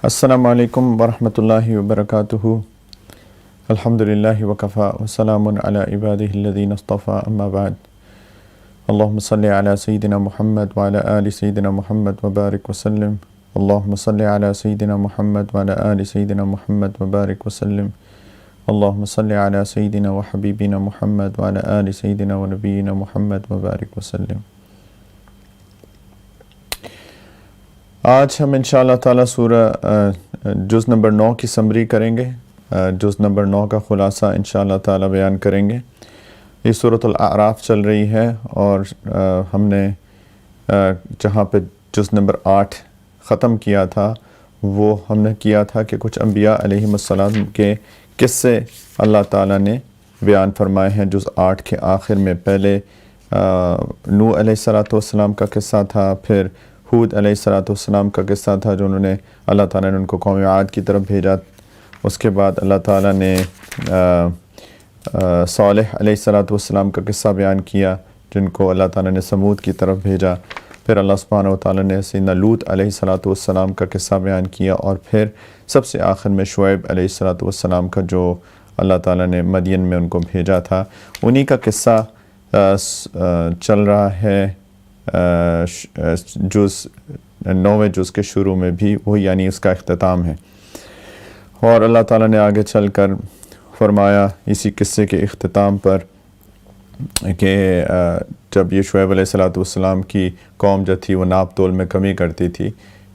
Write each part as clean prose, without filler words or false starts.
السلام علیکم ورحمۃ اللہ وبرکاتہ۔ الحمدللہ وکفا وسلام علی عبادہ الذین اصطفیٰ، اما بعد۔ اللہم صلی علی سیدنا محمد وعلی آل سیدنا محمد وبارک وسلم۔ اللہم صلی علی سیدنا محمد وعلی آل سیدنا محمد وبارک وسلم۔ اللہم صلی علی سیدنا وحبیبنا محمد وعلی آل سیدنا ونبینا محمد وبارک وسلم۔ آج ہم انشاءاللہ تعالیٰ سورہ جز نمبر 9 کی سمری کریں گے۔ جز نمبر 9 کا خلاصہ انشاءاللہ تعالیٰ بیان کریں گے۔ یہ سورۃ الاعراف چل رہی ہے اور ہم نے جہاں پہ جز نمبر 8 ختم کیا تھا وہ ہم نے کیا تھا کہ کچھ انبیاء علیہم السلام کے قصے اللہ تعالیٰ نے بیان فرمائے ہیں جز 8 کے آخر میں۔ پہلے نوح علیہ السلام کا قصہ تھا، پھر ہود علیہ السلام کا قصہ تھا جو انہوں نے اللہ تعالیٰ نے ان کو قوم عاد کی طرف بھیجا۔ اس کے بعد اللہ تعالیٰ نے صالح علیہ السلام کا قصہ بیان کیا جن کو اللہ تعالیٰ نے سمود کی طرف بھیجا۔ پھر اللہ سبحانہ و تعالیٰ نے سیدنا لوط علیہ السلام کا قصہ بیان کیا، اور پھر سب سے آخر میں شعیب علیہ السلام کا جو اللہ تعالیٰ نے مدین میں ان کو بھیجا تھا، انہی کا قصہ چل رہا ہے جز 9ویں جز کے شروع میں بھی، وہ یعنی اس کا اختتام ہے۔ اور اللہ تعالیٰ نے آگے چل کر فرمایا اسی قصے کے اختتام پر کہ جب یہ شعیب علیہ السلام کی قوم جو تھی وہ ناپ تول میں کمی کرتی تھی،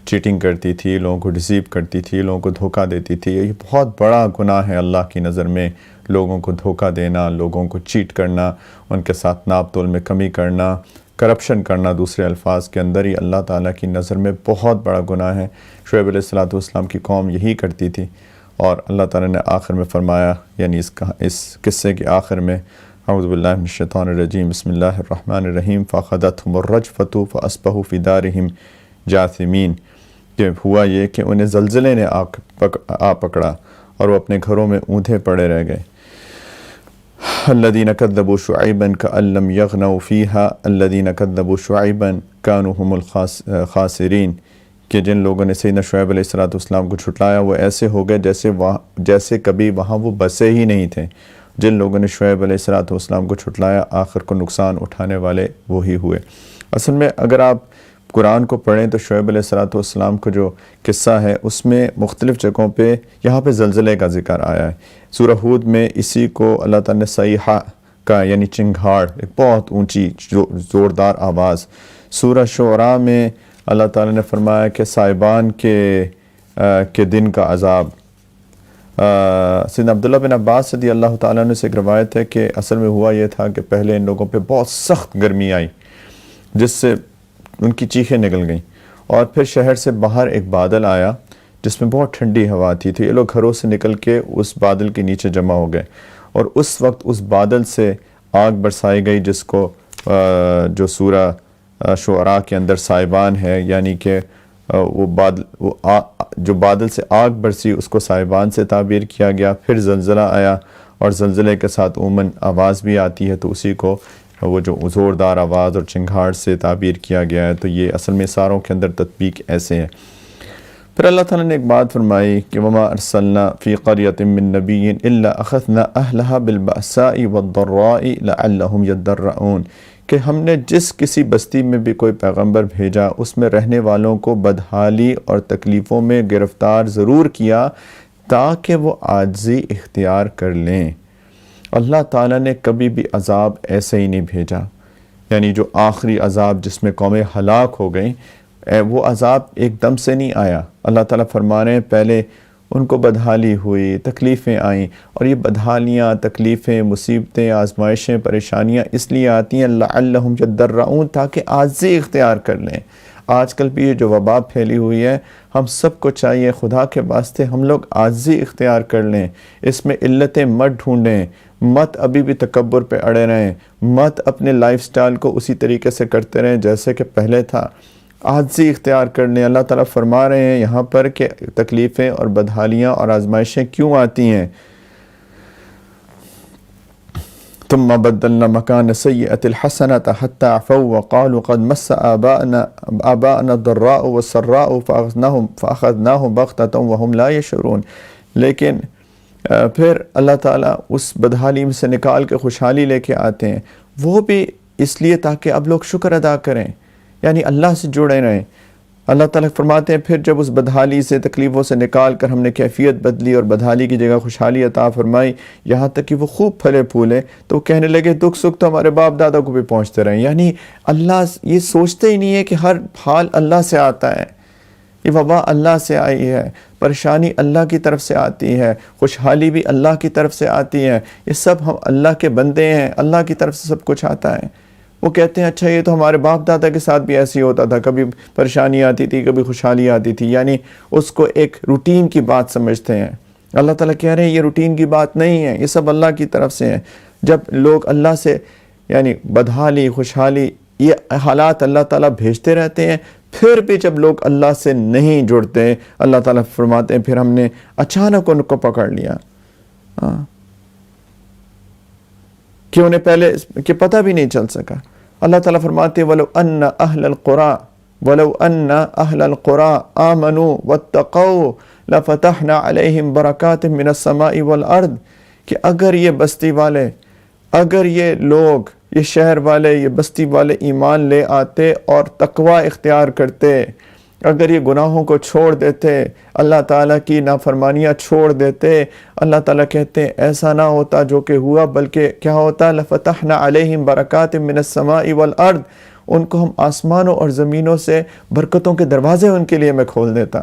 چیٹنگ کرتی تھی، لوگوں کو ڈسیو کرتی تھی، لوگوں کو دھوکہ دیتی تھی۔ یہ بہت بڑا گناہ ہے اللہ کی نظر میں، لوگوں کو دھوکہ دینا، لوگوں کو چیٹ کرنا، ان کے ساتھ ناپ تول میں کمی کرنا، کرپشن کرنا دوسرے الفاظ کے اندر ہی اللہ تعالیٰ کی نظر میں بہت بڑا گناہ ہے۔ شعیب علیہ السلام کی قوم یہی کرتی تھی، اور اللہ تعالیٰ نے آخر میں فرمایا، یعنی اس قصے کے آخر میں، اعوذ باللہ من الشیطان الرجیم، بسم اللہ الرحمن الرحیم، فَأَخَذَتْهُمُ الرَّجْفَةُ فَأَصْبَحُوا فِي دَارِهِمْ جَاثِمِينَ، کہ ہوا یہ کہ انہیں زلزلے نے آ پکڑا اور وہ اپنے گھروں میں اوندھے پڑے رہ گئے۔ الذین کذبوا شعیبا کأن لم یغنوا فیہا الذین کذبوا شعیبا کانوا هم الخاسرین، کہ جن لوگوں نے سیدنا شعیب علیہ السلام کو جھٹلایا وہ ایسے ہو گئے جیسے کبھی وہاں وہ بسے ہی نہیں تھے۔ جن لوگوں نے شعیب علیہ السلام کو جھٹلایا آخر کو نقصان اٹھانے والے وہی ہوئے۔ اصل میں اگر آپ قرآن کو پڑھیں تو شعیب علیہ السلام کا جو قصہ ہے اس میں مختلف جگہوں پہ یہاں پہ زلزلے کا ذکر آیا ہے۔ سورہ ہود میں اسی کو اللہ تعالیٰ نے صیحہ کا یعنی چنگھاڑ، ایک بہت اونچی زوردار آواز۔ سورہ شعراء میں اللہ تعالیٰ نے فرمایا کہ سائبان کے دن کا عذاب۔ سیدنا عبداللہ بن عباس رضی اللہ تعالیٰ عنہ سے ایک روایت ہے کہ اصل میں ہوا یہ تھا کہ پہلے ان لوگوں پہ بہت سخت گرمی آئی جس سے ان کی چیخیں نکل گئیں، اور پھر شہر سے باہر ایک بادل آیا جس میں بہت ٹھنڈی ہوا تھی، تو یہ لوگ گھروں سے نکل کے اس بادل کے نیچے جمع ہو گئے، اور اس وقت اس بادل سے آگ برسائی گئی جس کو جو سورہ شعراء کے اندر سائبان ہے، یعنی کہ جو بادل سے آگ برسی اس کو سائبان سے تعبیر کیا گیا۔ پھر زلزلہ آیا، اور زلزلے کے ساتھ عموماً آواز بھی آتی ہے، تو اسی کو وہ جو زوردار آواز اور چنگھاڑ سے تعبیر کیا گیا ہے۔ تو یہ اصل میں ساروں کے اندر تطبیق ایسے ہے۔ پھر اللہ تعالیٰ نے ایک بات فرمائی کہ وَمَا أَرْسَلْنَا فِي قَرْيَةٍ مِّن نَبِيٍّ إِلَّا أَخَذْنَا أَهْلَهَا بِالْبَأْسَاءِ وَالضَّرَّاءِ لَعَلَّهُمْ يَضَّرَّعُونَ، کہ ہم نے جس کسی بستی میں بھی کوئی پیغمبر بھیجا اس میں رہنے والوں کو بدحالی اور تکلیفوں میں گرفتار ضرور کیا تاکہ وہ عاجزی اختیار کر لیں۔ اللہ تعالیٰ نے کبھی بھی عذاب ایسے ہی نہیں بھیجا، یعنی جو آخری عذاب جس میں قومیں ہلاک ہو گئیں وہ عذاب ایک دم سے نہیں آیا۔ اللہ تعالیٰ فرما رہے ہیں پہلے ان کو بدحالی ہوئی، تکلیفیں آئیں، اور یہ بدحالیاں، تکلیفیں، مصیبتیں، آزمائشیں، پریشانیاں اس لیے آتی ہیں لعلہم یضرعون، تاکہ عاجزی اختیار کر لیں۔ آج کل بھی یہ جو وبا پھیلی ہوئی ہے، ہم سب کو چاہیے خدا کے واسطے ہم لوگ عاجزی اختیار کر لیں، اس میں علتیں مت ڈھونڈیں، مت ابھی بھی تکبر پہ اڑے رہیں، مت اپنے لائف سٹائل کو اسی طریقے سے کرتے رہیں جیسے کہ پہلے تھا۔ عاجزی اختیار کر لیں۔ اللہ تعالیٰ فرما رہے ہیں یہاں پر کہ تکلیفیں اور بدحالیاں اور آزمائشیں کیوں آتی ہیں، ثم بدلنا مكان السيئة الحسنة حتى عفوا وقالوا قد مس آباءنا الضراء والسراء فأخذناهم بغتة وهم لا يشعرون. لیکن پھر اللہ تعالیٰ اس بدحالی میں سے نکال کے خوشحالی لے کے آتے ہیں، وہ بھی اس لیے تاکہ اب لوگ شکر ادا کریں، یعنی اللہ سے جڑے رہیں۔ اللہ تعالیٰ فرماتے ہیں پھر جب اس بدحالی سے تکلیفوں سے نکال کر ہم نے کیفیت بدلی اور بدحالی کی جگہ خوشحالی عطا فرمائی، یہاں تک کہ وہ خوب پھلے پھولے، تو وہ کہنے لگے دکھ سکھ تو ہمارے باپ دادا کو بھی پہنچتے رہیں۔ یعنی اللہ یہ سوچتے ہی نہیں ہے کہ ہر حال اللہ سے آتا ہے، یہ وبا اللہ سے آئی ہے، پریشانی اللہ کی طرف سے آتی ہے، خوشحالی بھی اللہ کی طرف سے آتی ہے، یہ سب ہم اللہ کے بندے ہیں، اللہ کی طرف سے سب کچھ آتا ہے۔ وہ کہتے ہیں اچھا یہ تو ہمارے باپ دادا کے ساتھ بھی ایسے ہی ہوتا تھا، کبھی پریشانی آتی تھی کبھی خوشحالی آتی تھی، یعنی اس کو ایک روٹین کی بات سمجھتے ہیں۔ اللہ تعالیٰ کہہ رہے ہیں یہ روٹین کی بات نہیں ہے، یہ سب اللہ کی طرف سے ہے۔ جب لوگ اللہ سے یعنی بدحالی خوشحالی یہ حالات اللہ تعالیٰ بھیجتے رہتے ہیں، پھر بھی جب لوگ اللہ سے نہیں جڑتے، اللہ تعالیٰ فرماتے ہیں پھر ہم نے اچانک ان کو پکڑ لیا کہ انہیں پہلے کہ پتہ بھی نہیں چل سکا۔ اللہ تعالیٰ فرماتے ہیں وَلَوْ أَنَّ أَهْلَ الْقُرَىٰ آمَنُوا وَاتَّقَوْا لَفَتَحْنَا عَلَيْهِمْ بَرَكَاتٍ مِّنَ السَّمَاءِ وَالْأَرْضِ، کہ اگر یہ بستی والے، اگر یہ لوگ، یہ شہر والے، یہ بستی والے ایمان لے آتے اور تقوی اختیار کرتے، اگر یہ گناہوں کو چھوڑ دیتے، اللہ تعالیٰ کی نافرمانیاں چھوڑ دیتے، اللہ تعالیٰ کہتے ہیں ایسا نہ ہوتا جو کہ ہوا، بلکہ کیا ہوتا لَفَتَحْنَا عَلَيْهِمْ بَرَكَاتٍ مِّنَ السَّمَاءِ وَالْأَرْضِ، ان کو ہم آسمانوں اور زمینوں سے برکتوں کے دروازے ان کے لیے میں کھول دیتا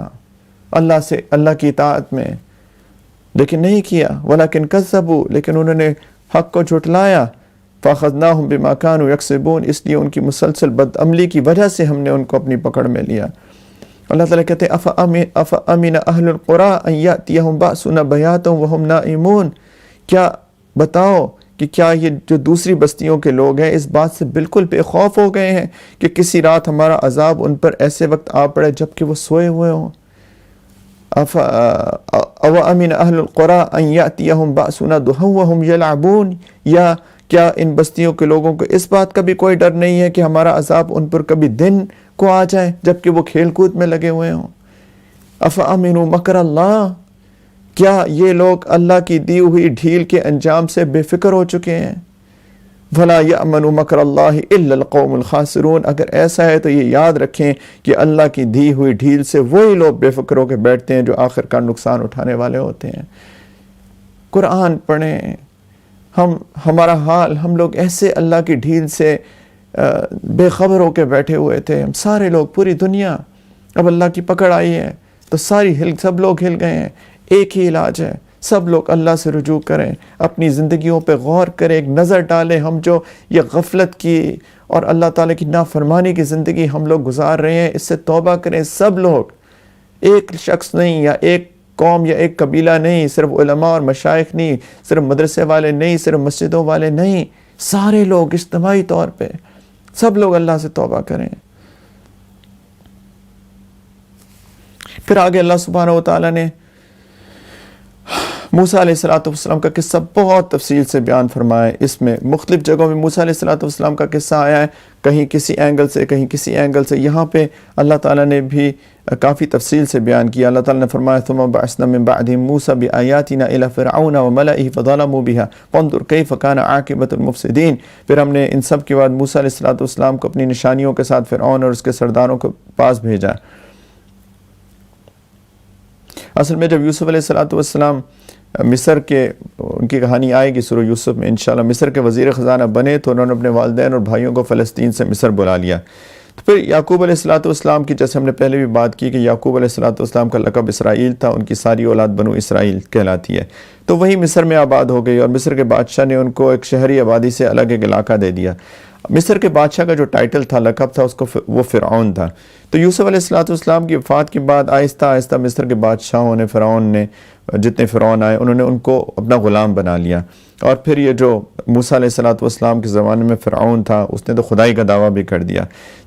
اللہ سے، اللہ کی اطاعت میں، لیکن نہیں کیا۔ وَلَكِنْ كَذَّبُوا، لیکن انہوں نے حق کو جھٹلایا۔ فَأَخَذْنَاهُمْ بِمَا كَانُوا يَكْسِبُونَ، اس لیے ان کی مسلسل بدعملی کی وجہ سے ہم نے ان کو اپنی پکڑ میں لیا۔ اللہ تعالیٰ کہتے ہیں أَفَأَمِنَ أَهْلُ الْقُرَىٰ أَن يَأْتِيَهُمْ بَأْسُنَا بَيَاتًا وَهُمْ نَائِمُونَ، کیا بتاؤ کہ کیا یہ جو دوسری بستیوں کے لوگ ہیں اس بات سے بالکل بے خوف ہو گئے ہیں کہ کسی رات ہمارا عذاب ان پر ایسے وقت آ پڑے جبکہ وہ سوئے ہوئے ہوں۔ أَوَأَمِنَ أَهْلُ الْقُرَىٰ أَن يَأْتِيَهُمْ بَأْسُنَا ضُحًى وَهُمْ يَلْعَبُونَ، یا کیا ان بستیوں کے لوگوں کو اس بات کا بھی کوئی ڈر نہیں ہے کہ ہمارا عذاب ان پر کبھی دن کو آ جائے جبکہ وہ کھیل کود میں لگے ہوئے ہوں۔ أَفَأَمِنُوا مَكْرَ اللَّهِ، کیا یہ لوگ اللہ کی دی ہوئی ڈھیل کے انجام سے بے فکر ہو چکے ہیں؟ وَلَا يَأْمَنُ مَكْرَ اللَّهِ إِلَّا الْقَوْمُ الْخَاسِرُونَ، اگر ایسا ہے تو یہ یاد رکھیں کہ اللہ کی دی ہوئی ڈھیل سے وہی لوگ بے فکر ہو کے بیٹھتے ہیں جو آخر کار نقصان اٹھانے والے ہوتے ہیں۔ قرآن پڑھیں، ہمارا حال، ہم لوگ ایسے اللہ کی ڈھیل سے بے خبر ہو کے بیٹھے ہوئے تھے، ہم سارے لوگ، پوری دنیا، اب اللہ کی پکڑ آئی ہے تو سب لوگ ہل گئے ہیں۔ ایک ہی علاج ہے، سب لوگ اللہ سے رجوع کریں، اپنی زندگیوں پہ غور کریں، ایک نظر ڈالیں، ہم جو یہ غفلت کی اور اللہ تعالیٰ کی نافرمانی کی زندگی ہم لوگ گزار رہے ہیں، اس سے توبہ کریں۔ سب لوگ، ایک شخص نہیں یا ایک قوم یا ایک قبیلہ نہیں، صرف علماء اور مشائخ نہیں، صرف مدرسے والے نہیں، صرف مسجدوں والے نہیں، سارے لوگ اجتماعی طور پہ سب لوگ اللہ سے توبہ کریں۔ پھر آگے اللہ سبحانہ و تعالیٰ نے موسیٰ علیہ السلام کا قصہ بہت تفصیل سے بیان فرمایا۔ اس میں مختلف جگہوں میں موسیٰ علیہ السلام کا قصہ آیا ہے، کہیں کسی اینگل سے، کہیں کسی اینگل سے۔ یہاں پہ اللہ تعالیٰ نے بھی کافی تفصیل سے بیان کیا۔ اللہ تعالیٰ نے فرمایا ثم بعثنا من بعدهم موسى بآياتنا الى فرعون وملئه فظلموا بها فانظر كيف كان عاقبة المفسدين، پھر ہم نے ان سب کے بعد موسیٰ علیہ السلام کو اپنی نشانیوں کے ساتھ فرعون اور اس کے سرداروں کے پاس بھیجا۔ اصل میں جب یوسف علیہ السلام مصر کے، ان کی کہانی آئے گی سورہ یوسف میں انشاءاللہ، مصر کے وزیر خزانہ بنے تو انہوں نے اپنے والدین اور بھائیوں کو فلسطین سے مصر بلا لیا۔ تو پھر یعقوب علیہ السلام کی، جیسے ہم نے پہلے بھی بات کی کہ یعقوب علیہ السلام کا لقب اسرائیل تھا، ان کی ساری اولاد بنو اسرائیل کہلاتی ہے، تو وہی مصر میں آباد ہو گئی اور مصر کے بادشاہ نے ان کو ایک شہری آبادی سے الگ ایک علاقہ دے دیا۔ مصر کے بادشاہ کا جو ٹائٹل تھا، لقب تھا، اس کو وہ فرعون تھا۔ تو یوسف علیہ السلام کی وفات کے بعد آہستہ آہستہ مصر کے بادشاہوں نے، فرعون نے، جتنے فرعون آئے انہوں نے ان کو اپنا غلام بنا لیا۔ اور پھر یہ جو موسیٰ علیہ السلام کے زمانے میں فرعون تھا، اس نے تو خدائی کا دعویٰ بھی کر دیا۔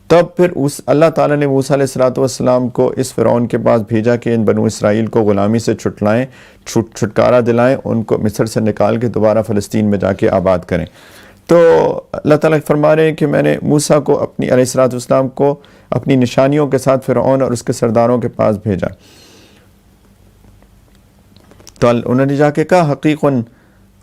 تب پھر اللہ تعالیٰ نے موسیٰ علیہ السلام کو اس فرعون کے پاس بھیجا کہ ان بنو اسرائیل کو غلامی سے چھٹکارا دلائیں، ان کو مصر سے نکال کے دوبارہ فلسطین میں جا کے آباد کریں۔ تو اللہ تعالیٰ فرما رہے ہیں کہ میں نے موسیٰ کو اپنی علیہ الصلوۃ والسلام کو اپنی نشانیوں کے ساتھ فرعون اور اس کے سرداروں کے پاس بھیجا. تو انہوں نے جا کے کہا حقیق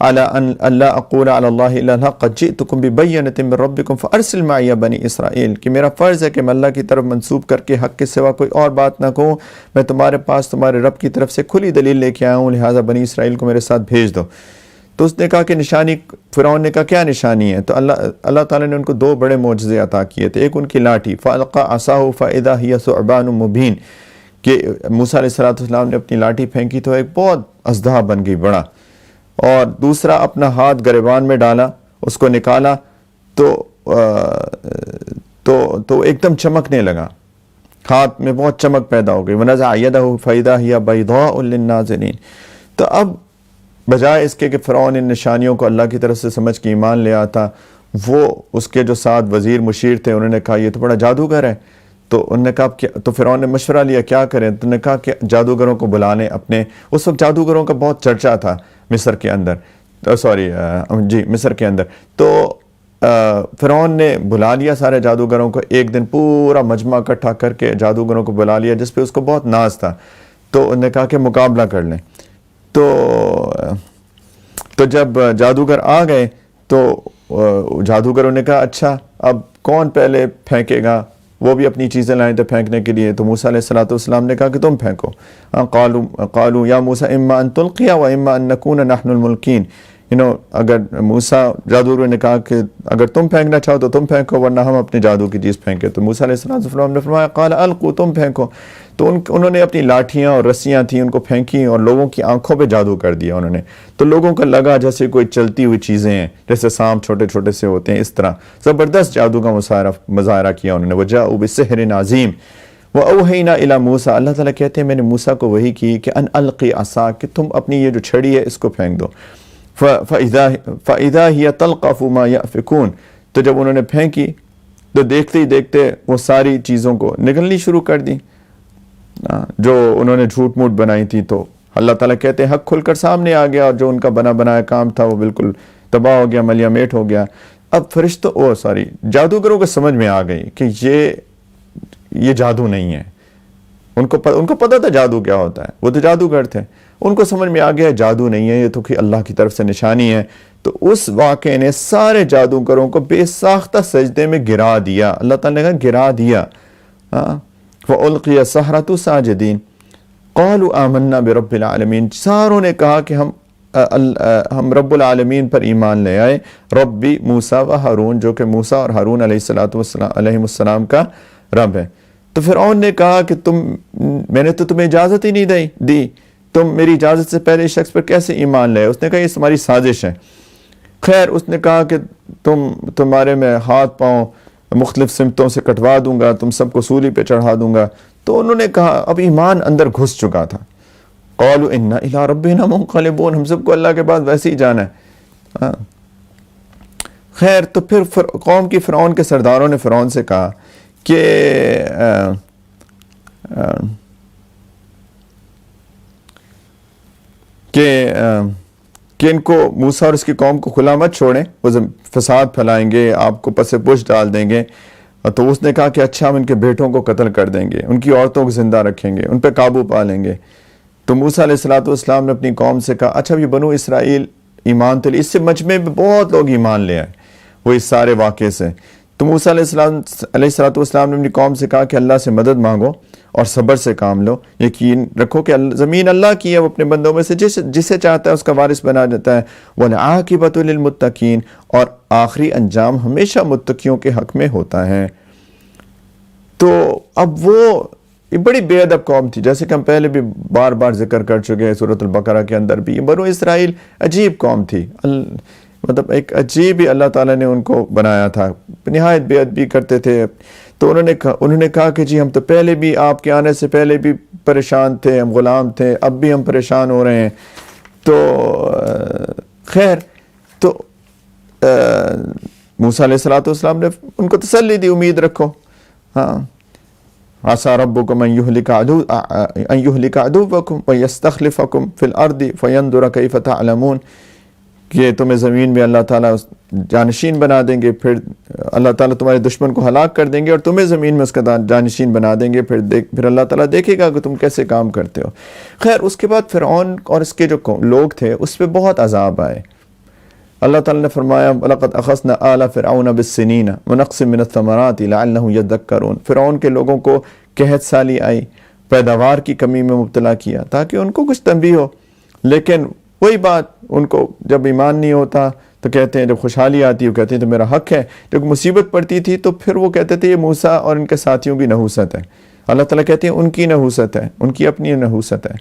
علی ان اللہ اقول علی اللہ الا الحق قد جئتکم ببینۃ من ربکم فارسل معی بنی اسرائیل، کہ میرا فرض ہے کہ میں اللہ کی طرف منسوب کر کے حق کے سوا کوئی اور بات نہ کہوں، میں تمہارے پاس تمہارے رب کی طرف سے کھلی دلیل لے کے آیا ہوں، لہٰذا بنی اسرائیل کو میرے ساتھ بھیج دو. تو اس نے کہا کہ نشانی، فرعون نے کہا کیا نشانی ہے؟ تو اللہ تعالیٰ نے ان کو 2 بڑے معجزے عطا کیے تھے. ایک ان کی لاٹھی فالقى عصاه فاذا هي ثعبان مبین، کہ موسیٰ علیہ السلام نے اپنی لاٹھی پھینکی تو ایک بہت اژدہا بن گئی بڑا، اور دوسرا اپنا ہاتھ گریبان میں ڈالا، اس کو نکالا تو ایک دم چمکنے لگا، ہاتھ میں بہت چمک پیدا ہو گئی. ونزع يده فاذا هي بيضاء للناظرين. تو اب بجائے اس کے کہ فرعون ان نشانیوں کو اللہ کی طرف سے سمجھ کے ایمان لے آتا، وہ اس کے جو 7 وزیر مشیر تھے انہوں نے کہا یہ تو بڑا جادوگر ہے. تو انہوں نے کہا تو فرعون نے مشورہ لیا کیا کریں. تو انہوں نے کہا کہ جادوگروں کو بلا لیں اپنے. اس وقت جادوگروں کا بہت چرچا تھا مصر کے اندر، مصر کے اندر. تو فرعون نے بلا لیا سارے جادوگروں کو، ایک دن پورا مجمع اکٹھا کر کے جادوگروں کو بلا لیا، جس پہ اس کو بہت ناز تھا. تو انہوں نے کہا کہ مقابلہ کر لیں. تو جب جادوگر آ گئے تو جادوگروں نے کہا اچھا اب کون پہلے پھینکے گا، وہ بھی اپنی چیزیں لائیں تھے پھینکنے کے لیے. تو موسیٰ علیہ السلام نے کہا کہ تم پھینکو. قالوا یا موسیٰ اما ان تلقی و اما ان نکون نحن الملقین. اگر موسیٰ، جادوگر نے کہا کہ اگر تم پھینکنا چاہو تو تم پھینکو ورنہ ہم اپنی جادو کی چیز پھینکے. تو موسیٰ علیہ السلام نے فرمایا قال القوا، تم پھینکو. تو انہوں نے اپنی لاٹھیاں اور رسیاں تھیں ان کو پھینکی اور لوگوں کی آنکھوں پہ جادو کر دیا انہوں نے. تو لوگوں کو لگا جیسے کوئی چلتی ہوئی چیزیں ہیں، جیسے سانپ چھوٹے چھوٹے سے ہوتے ہیں، اس طرح زبردست جادو کا مظاہرہ کیا انہوں نے. وجاءوا بسحر عظیم وأوحینا الی موسیٰ. اللہ تعالیٰ کہتے ہیں میں نے موسیٰ کو وحی کی کہ ان القی عصاک، کہ تم اپنی یہ جو چھڑی ہے اس کو پھینک دو. فَإِذَا هِيَ تَلْقَفُ مَا يَأْفِكُونَ. تو جب انہوں نے پھینکی تو دیکھتے ہی دیکھتے وہ ساری چیزوں کو نگلنی شروع کر دی جو انہوں نے جھوٹ موٹ بنائی تھی. تو اللہ تعالیٰ کہتے ہیں حق کھل کر سامنے آ گیا، اور جو ان کا بنا بنایا کام تھا وہ بالکل تباہ ہو گیا، ملیا میٹ ہو گیا. اب جادوگروں کو سمجھ میں آ گئی کہ یہ جادو نہیں ہے. ان کو پتہ تھا جادو کیا ہوتا ہے، وہ تو جادوگر تھے. ان کو سمجھ میں آ گیا جادو نہیں ہے، یہ تو کہ اللہ کی طرف سے نشانی ہے. تو اس واقعے نے سارے جادوگروں کو بے ساختہ سجدے میں گرا دیا. اللہ تعالیٰ نے کہا گرا دیا. وَأُلْقِيَ السَّحَرَةُ سَاجِدِينَ قَالُوا آمَنَّا بِرَبِّ الْعَالَمِينَ. ساروں نے کہا کہ ہم رب العالمین پر ایمان لے آئے. ربی موسیٰ و ہارون، جو کہ موسیٰ اور ہارون علیہ السلام کا رب ہے. تو فرعون نے کہا کہ میں نے تو تمہیں اجازت ہی نہیں دی، تم میری اجازت سے پہلے اس شخص پر کیسے ایمان لائے؟ اس نے کہا یہ تمہاری سازش ہے. خیر اس نے کہا کہ تمہارے میں ہاتھ پاؤں مختلف سمتوں سے کٹوا دوں گا، تم سب کو سولی پہ چڑھا دوں گا. تو انہوں نے کہا اب ایمان اندر گھس چکا تھا. قالوا انا الی ربنا منقلبون، ہم سب کو اللہ کے بعد ویسے ہی جانا ہے. خیر تو پھر قوم کی فرعون کے سرداروں نے فرعون سے کہا کہ ان کو موسیٰ اور اس کی قوم کو کھلا مت چھوڑیں، وہ فساد پھیلائیں گے، آپ کو پس پش ڈال دیں گے. تو اس نے کہا کہ اچھا ہم ان کے بیٹوں کو قتل کر دیں گے، ان کی عورتوں کو زندہ رکھیں گے، ان پہ قابو پا لیں گے. تو موسیٰ علیہ السلام نے اپنی قوم سے کہا اچھا یہ بنو اسرائیل ایمان تو اس سے مجمع میں بہت لوگ ایمان لے آئے وہ اس سارے واقعے سے. تو موسیٰ علیہ السلام نے اپنی قوم سے کہا کہ اللہ سے مدد مانگو اور صبر سے کام لو. یقین رکھو کہ زمین اللہ کی ہے، وہ اپنے بندوں میں سے جسے چاہتا ہے اس کا وارث بنا دیتا ہے. وَالْعَاقِبَةُ لِلْمُتَّقِينَ، اور آخری انجام ہمیشہ متقیوں کے حق میں ہوتا ہے. تو اب وہ یہ بڑی بے ادب قوم تھی، جیسے کہ ہم پہلے بھی بار بار ذکر کر چکے ہیں سورۃ البقرہ کے اندر بھی. بنو اسرائیل عجیب قوم تھی، مطلب ایک عجیب ہی اللہ تعالیٰ نے ان کو بنایا تھا، نہایت بے ادبی کرتے تھے. تو انہوں نے کہا کہ جی ہم تو پہلے بھی آپ کے آنے سے پہلے بھی پریشان تھے، ہم غلام تھے، اب بھی ہم پریشان ہو رہے ہیں. تو خیر تو موسیٰ علیہ السلام نے ان کو تسلی دی، امید رکھو. ہاں عَسَىٰ رَبُّكُمْ أَن يُهْلِكَ عَدُوَّكُمْ وَيَسْتَخْلِفَكُمْ فِي الْأَرْضِ فَيَنْظُرَ كَيْفَ تَعْلَمُونَ. کہ تمہیں زمین میں اللہ تعالیٰ جانشین بنا دیں گے، پھر اللہ تعالیٰ تمہارے دشمن کو ہلاک کر دیں گے اور تمہیں زمین میں اس کا جانشین بنا دیں گے، پھر اللہ تعالیٰ دیکھے گا کہ تم کیسے کام کرتے ہو۔ خیر اس کے بعد فرعون اور اس کے جو لوگ تھے اس پہ بہت عذاب آئے۔ اللہ تعالیٰ نے فرمایا وَلَقَدْ أَخَذْنَا آلَ فِرْعَوْنَ بِالسِّنِينَ وَنَقْصٍ مِّنَ الثَّمَرَاتِ لَعَلَّهُمْ يَذَّكَّرُونَ۔ فرعون کے لوگوں کو قحط سالی آئی، پیداوار کی کمی میں مبتلا کیا تاکہ ان کو کچھ تنبیہ ہو، لیکن وہی بات ان کو جب ایمان نہیں ہوتا تو کہتے ہیں، جب خوشحالی آتی ہے وہ کہتے ہیں تو میرا حق ہے، جب مصیبت پڑتی تھی تو پھر وہ کہتے تھے یہ موسیٰ اور ان کے ساتھیوں کی نحوست ہے۔ اللہ تعالیٰ کہتے ہیں ان کی نحوست ہے، ان کی اپنی نحوست ہے۔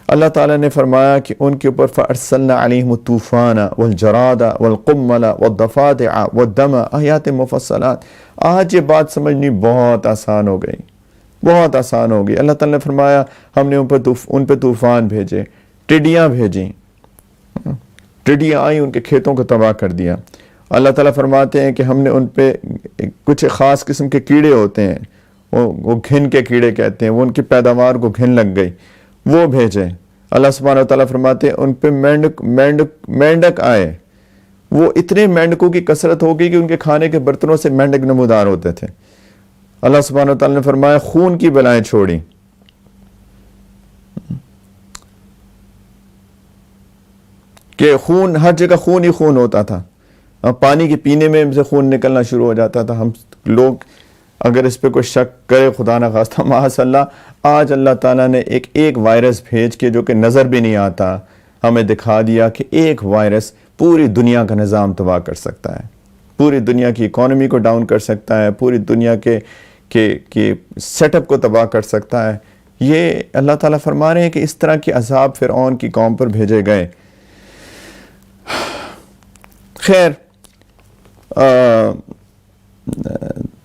اللہ تعالیٰ نے فرمایا کہ ان کے اوپر فَأَرْسَلْنَا عَلَيْهِمُ الطُّوفَانَ وَالْجَرَادَ وَالْقُمَّلَ وَالضَّفَادِعَ وَالدَّمَ آیات مفصلات۔ آج یہ بات سمجھنی بہت آسان ہو گئی، بہت آسان ہو گئی۔ اللہ تعالیٰ نے فرمایا ہم نے ان پہ طوفان بھیجے، ٹڈیاں بھیجیں، ٹڈیاں آئیں ان کے کھیتوں کو تباہ کر دیا۔ اللہ تعالیٰ فرماتے ہیں کہ ہم نے ان پہ کچھ خاص قسم کے کیڑے ہوتے ہیں، وہ گھن کے کیڑے کہتے ہیں، وہ ان کی پیداوار کو گھن لگ گئی، وہ بھیجیں۔ اللہ سبحانہ و تعالیٰ فرماتے ہیں ان پہ مینڈک آئے، وہ اتنے مینڈکوں کی کثرت ہو گئی کہ ان کے کھانے کے برتنوں سے مینڈک نمودار ہوتے تھے۔ اللہ سبحانہ و تعالیٰ نے فرمایا خون کی بلائیں چھوڑیں، کہ خون ہر جگہ خون ہی خون ہوتا تھا، پانی کے پینے میں سے خون نکلنا شروع ہو جاتا تھا۔ ہم لوگ اگر اس پہ کوئی شک کرے، خدا نہ خواستہ معاذ اللہ، آج اللہ تعالیٰ نے ایک وائرس بھیج کے جو کہ نظر بھی نہیں آتا ہمیں دکھا دیا کہ ایک وائرس پوری دنیا کا نظام تباہ کر سکتا ہے، پوری دنیا کی اکانومی کو ڈاؤن کر سکتا ہے، پوری دنیا کے سیٹ اپ کو تباہ کر سکتا ہے۔ یہ اللہ تعالیٰ فرما رہے ہیں کہ اس طرح کے عذاب فرعون کی قوم پر بھیجے گئے۔ خیر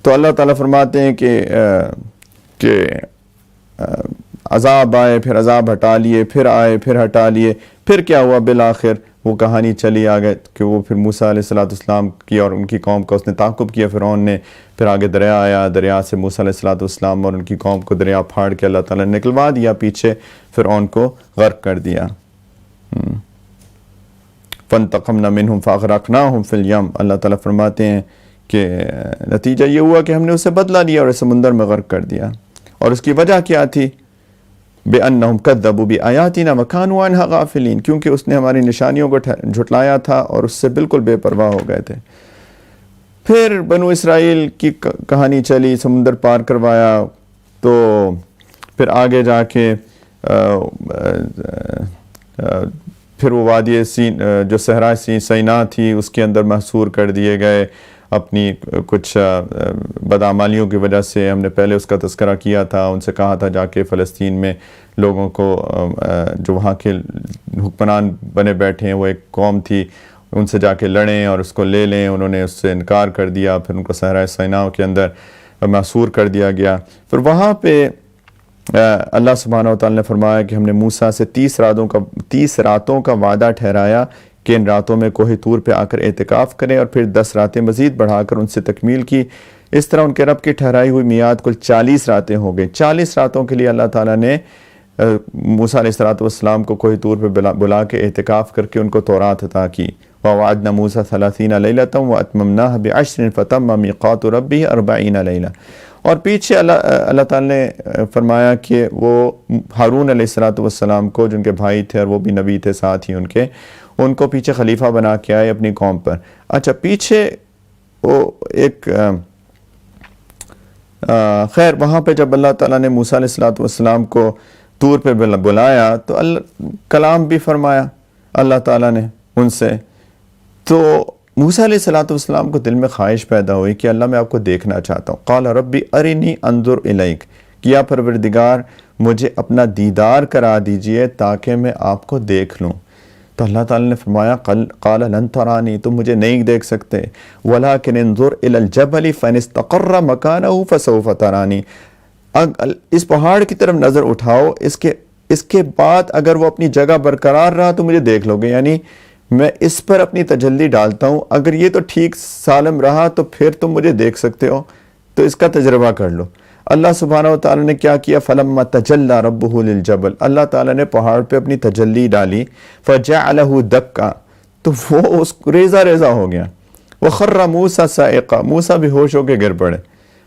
تو اللہ تعالیٰ فرماتے ہیں کہ عذاب آئے، پھر عذاب ہٹا لیے، پھر آئے، پھر ہٹا لیے، پھر کیا ہوا بالآخر وہ کہانی چلی آگے کہ وہ پھر موسیٰ علیہ السلام کی اور ان کی قوم کا اس نے تعاقب کیا فرعون نے، پھر آگے دریا آیا، دریا سے موسیٰ علیہ السلام اور ان کی قوم کو دریا پھاڑ کے اللہ تعالیٰ نے نکلوا دیا پیچھے، فرعون کو غرق کر دیا۔ فَانْتَقَمْنَا مِنْهُمْ فَأَغْرَقْنَاهُمْ فِي الْيَمِّ۔ اللہ تعالیٰ فرماتے ہیں کہ نتیجہ یہ ہوا کہ ہم نے اسے بدلہ لیا اور سمندر میں غرق کر دیا۔ اور اس کی وجہ کیا تھی؟ بِأَنَّهُمْ كَذَّبُوا بِآيَاتِنَا وَكَانُوا عَنْهَا غَافِلِينَ، کیونکہ اس نے ہماری نشانیوں کو جھٹلایا تھا اور اس سے بالکل بے پرواہ ہو گئے تھے۔ پھر بنو اسرائیل کی کہانی چلی، سمندر پار کروایا، تو پھر آگے جا کے پھر وہ وادی جو صحرا سینا تھی اس کے اندر محصور کر دیے گئے اپنی کچھ بدعمالیوں کی وجہ سے۔ ہم نے پہلے اس کا تذکرہ کیا تھا، ان سے کہا تھا جا کے فلسطین میں لوگوں کو، جو وہاں کے حکمران بنے بیٹھے ہیں وہ ایک قوم تھی، ان سے جا کے لڑیں اور اس کو لے لیں۔ انہوں نے اس سے انکار کر دیا، پھر ان کو صحرا سینا کے اندر محصور کر دیا گیا۔ پھر وہاں پہ اللہ سبحانہ و تعالیٰ نے فرمایا کہ ہم نے موسیٰ سے 30 راتوں کا وعدہ ٹھہرایا کہ ان راتوں میں کوہ طور پہ آ کر اعتکاف کریں، اور پھر 10 راتیں مزید بڑھا کر ان سے تکمیل کی۔ اس طرح ان کے رب کی ٹھہرائی ہوئی میعاد کل 40 راتیں ہو گئی۔ 40 راتوں کے لیے اللہ تعالیٰ نے موسیٰ علیہ السلام کو کوہ طور پہ بلا کے اعتکاف کر کے ان کو تورات عطا کی۔ وَوَعَدْنَا مُوسَىٰ 30 لَيْلَةً وَأَتْمَمْنَاهَا بِعَشْرٍ فَتَمَّ مِيقَاتُ رَبِّهِ 40 لَيْلَةً۔ اور پیچھے اللہ تعالیٰ نے فرمایا کہ وہ ہارون علیہ السلام کو، جن کے بھائی تھے اور وہ بھی نبی تھے ساتھ ہی ان کو پیچھے خلیفہ بنا کے آئے اپنی قوم پر۔ اچھا پیچھے وہ ایک خیر وہاں پہ جب اللہ تعالیٰ نے موسیٰ علیہ السلام کو طور پہ بلایا تو کلام بھی فرمایا اللہ تعالیٰ نے ان سے، تو موسیٰ علیہ السلام کو دل میں خواہش پیدا ہوئی کہ اللہ میں آپ کو دیکھنا چاہتا ہوں۔ قال ربی ارنی انظر الیک، کیا پروردگار مجھے اپنا دیدار کرا دیجئے تاکہ میں آپ کو دیکھ لوں۔ تو اللہ تعالیٰ نے فرمایا قال لن ترانی، تم مجھے نہیں دیکھ سکتے، ولکن انظر الی الجبل فإن استقر مکانہ فسوف ترانی، اس پہاڑ کی طرف نظر اٹھاؤ، اس کے بعد اگر وہ اپنی جگہ برقرار رہا تو مجھے دیکھ لو گے، یعنی میں اس پر اپنی تجلی ڈالتا ہوں، اگر یہ تو ٹھیک سالم رہا تو پھر تم مجھے دیکھ سکتے ہو، تو اس کا تجربہ کر لو۔ اللہ سبحانہ و تعالیٰ نے کیا کیا؟ فلما تجلی ربہ للجبل، اللہ تعالیٰ نے پہاڑ پہ اپنی تجلی ڈالی، فجعلہ دکا، تو وہ اس ریزہ ریزہ ہو گیا. وخر موسیٰ صاعقہ، موسیٰ بھی ہوش ہو کے گر پڑے.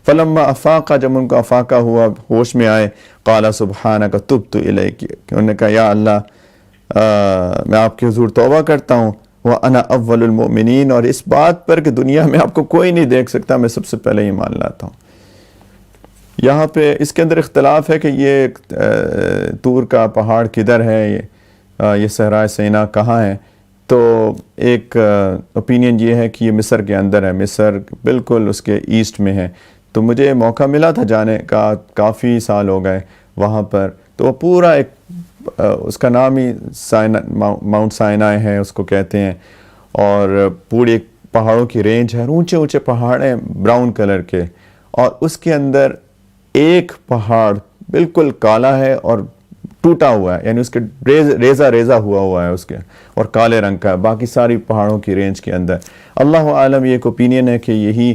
فلما افاقہ، جب ان کو افاقہ ہوا، ہوش میں آئے، قال سبحانک تبت الیک، انہوں نے کہا یا اللہ میں آپ کے حضور توبہ کرتا ہوں، وانا اول المؤمنین، اور اس بات پر کہ دنیا میں آپ کو کوئی نہیں دیکھ سکتا، میں سب سے پہلے ایمان لاتا ہوں. یہاں پہ اس کے اندر اختلاف ہے کہ یہ طور کا پہاڑ کدھر ہے، یہ صحرائے سینا کہاں ہے. تو ایک اوپینین یہ ہے کہ یہ مصر کے اندر ہے، مصر بالکل اس کے ایسٹ میں ہے. تو مجھے موقع ملا تھا جانے کا، کافی سال ہو گئے وہاں پر. تو وہ پورا ایک اس کا نام ہی ماؤنٹ سائنائے ہے اس کو کہتے ہیں، اور پوری ایک پہاڑوں کی رینج ہے، اونچے اونچے پہاڑ ہیں براؤن کلر کے، اور اس کے اندر ایک پہاڑ بالکل کالا ہے اور ٹوٹا ہوا ہے، یعنی اس کے ریزہ ریزہ ہوا ہے اس کے، اور کالے رنگ کا ہے. باقی ساری پہاڑوں کی رینج کے اندر اللہ عالم، یہ ایک اوپینین ہے کہ یہی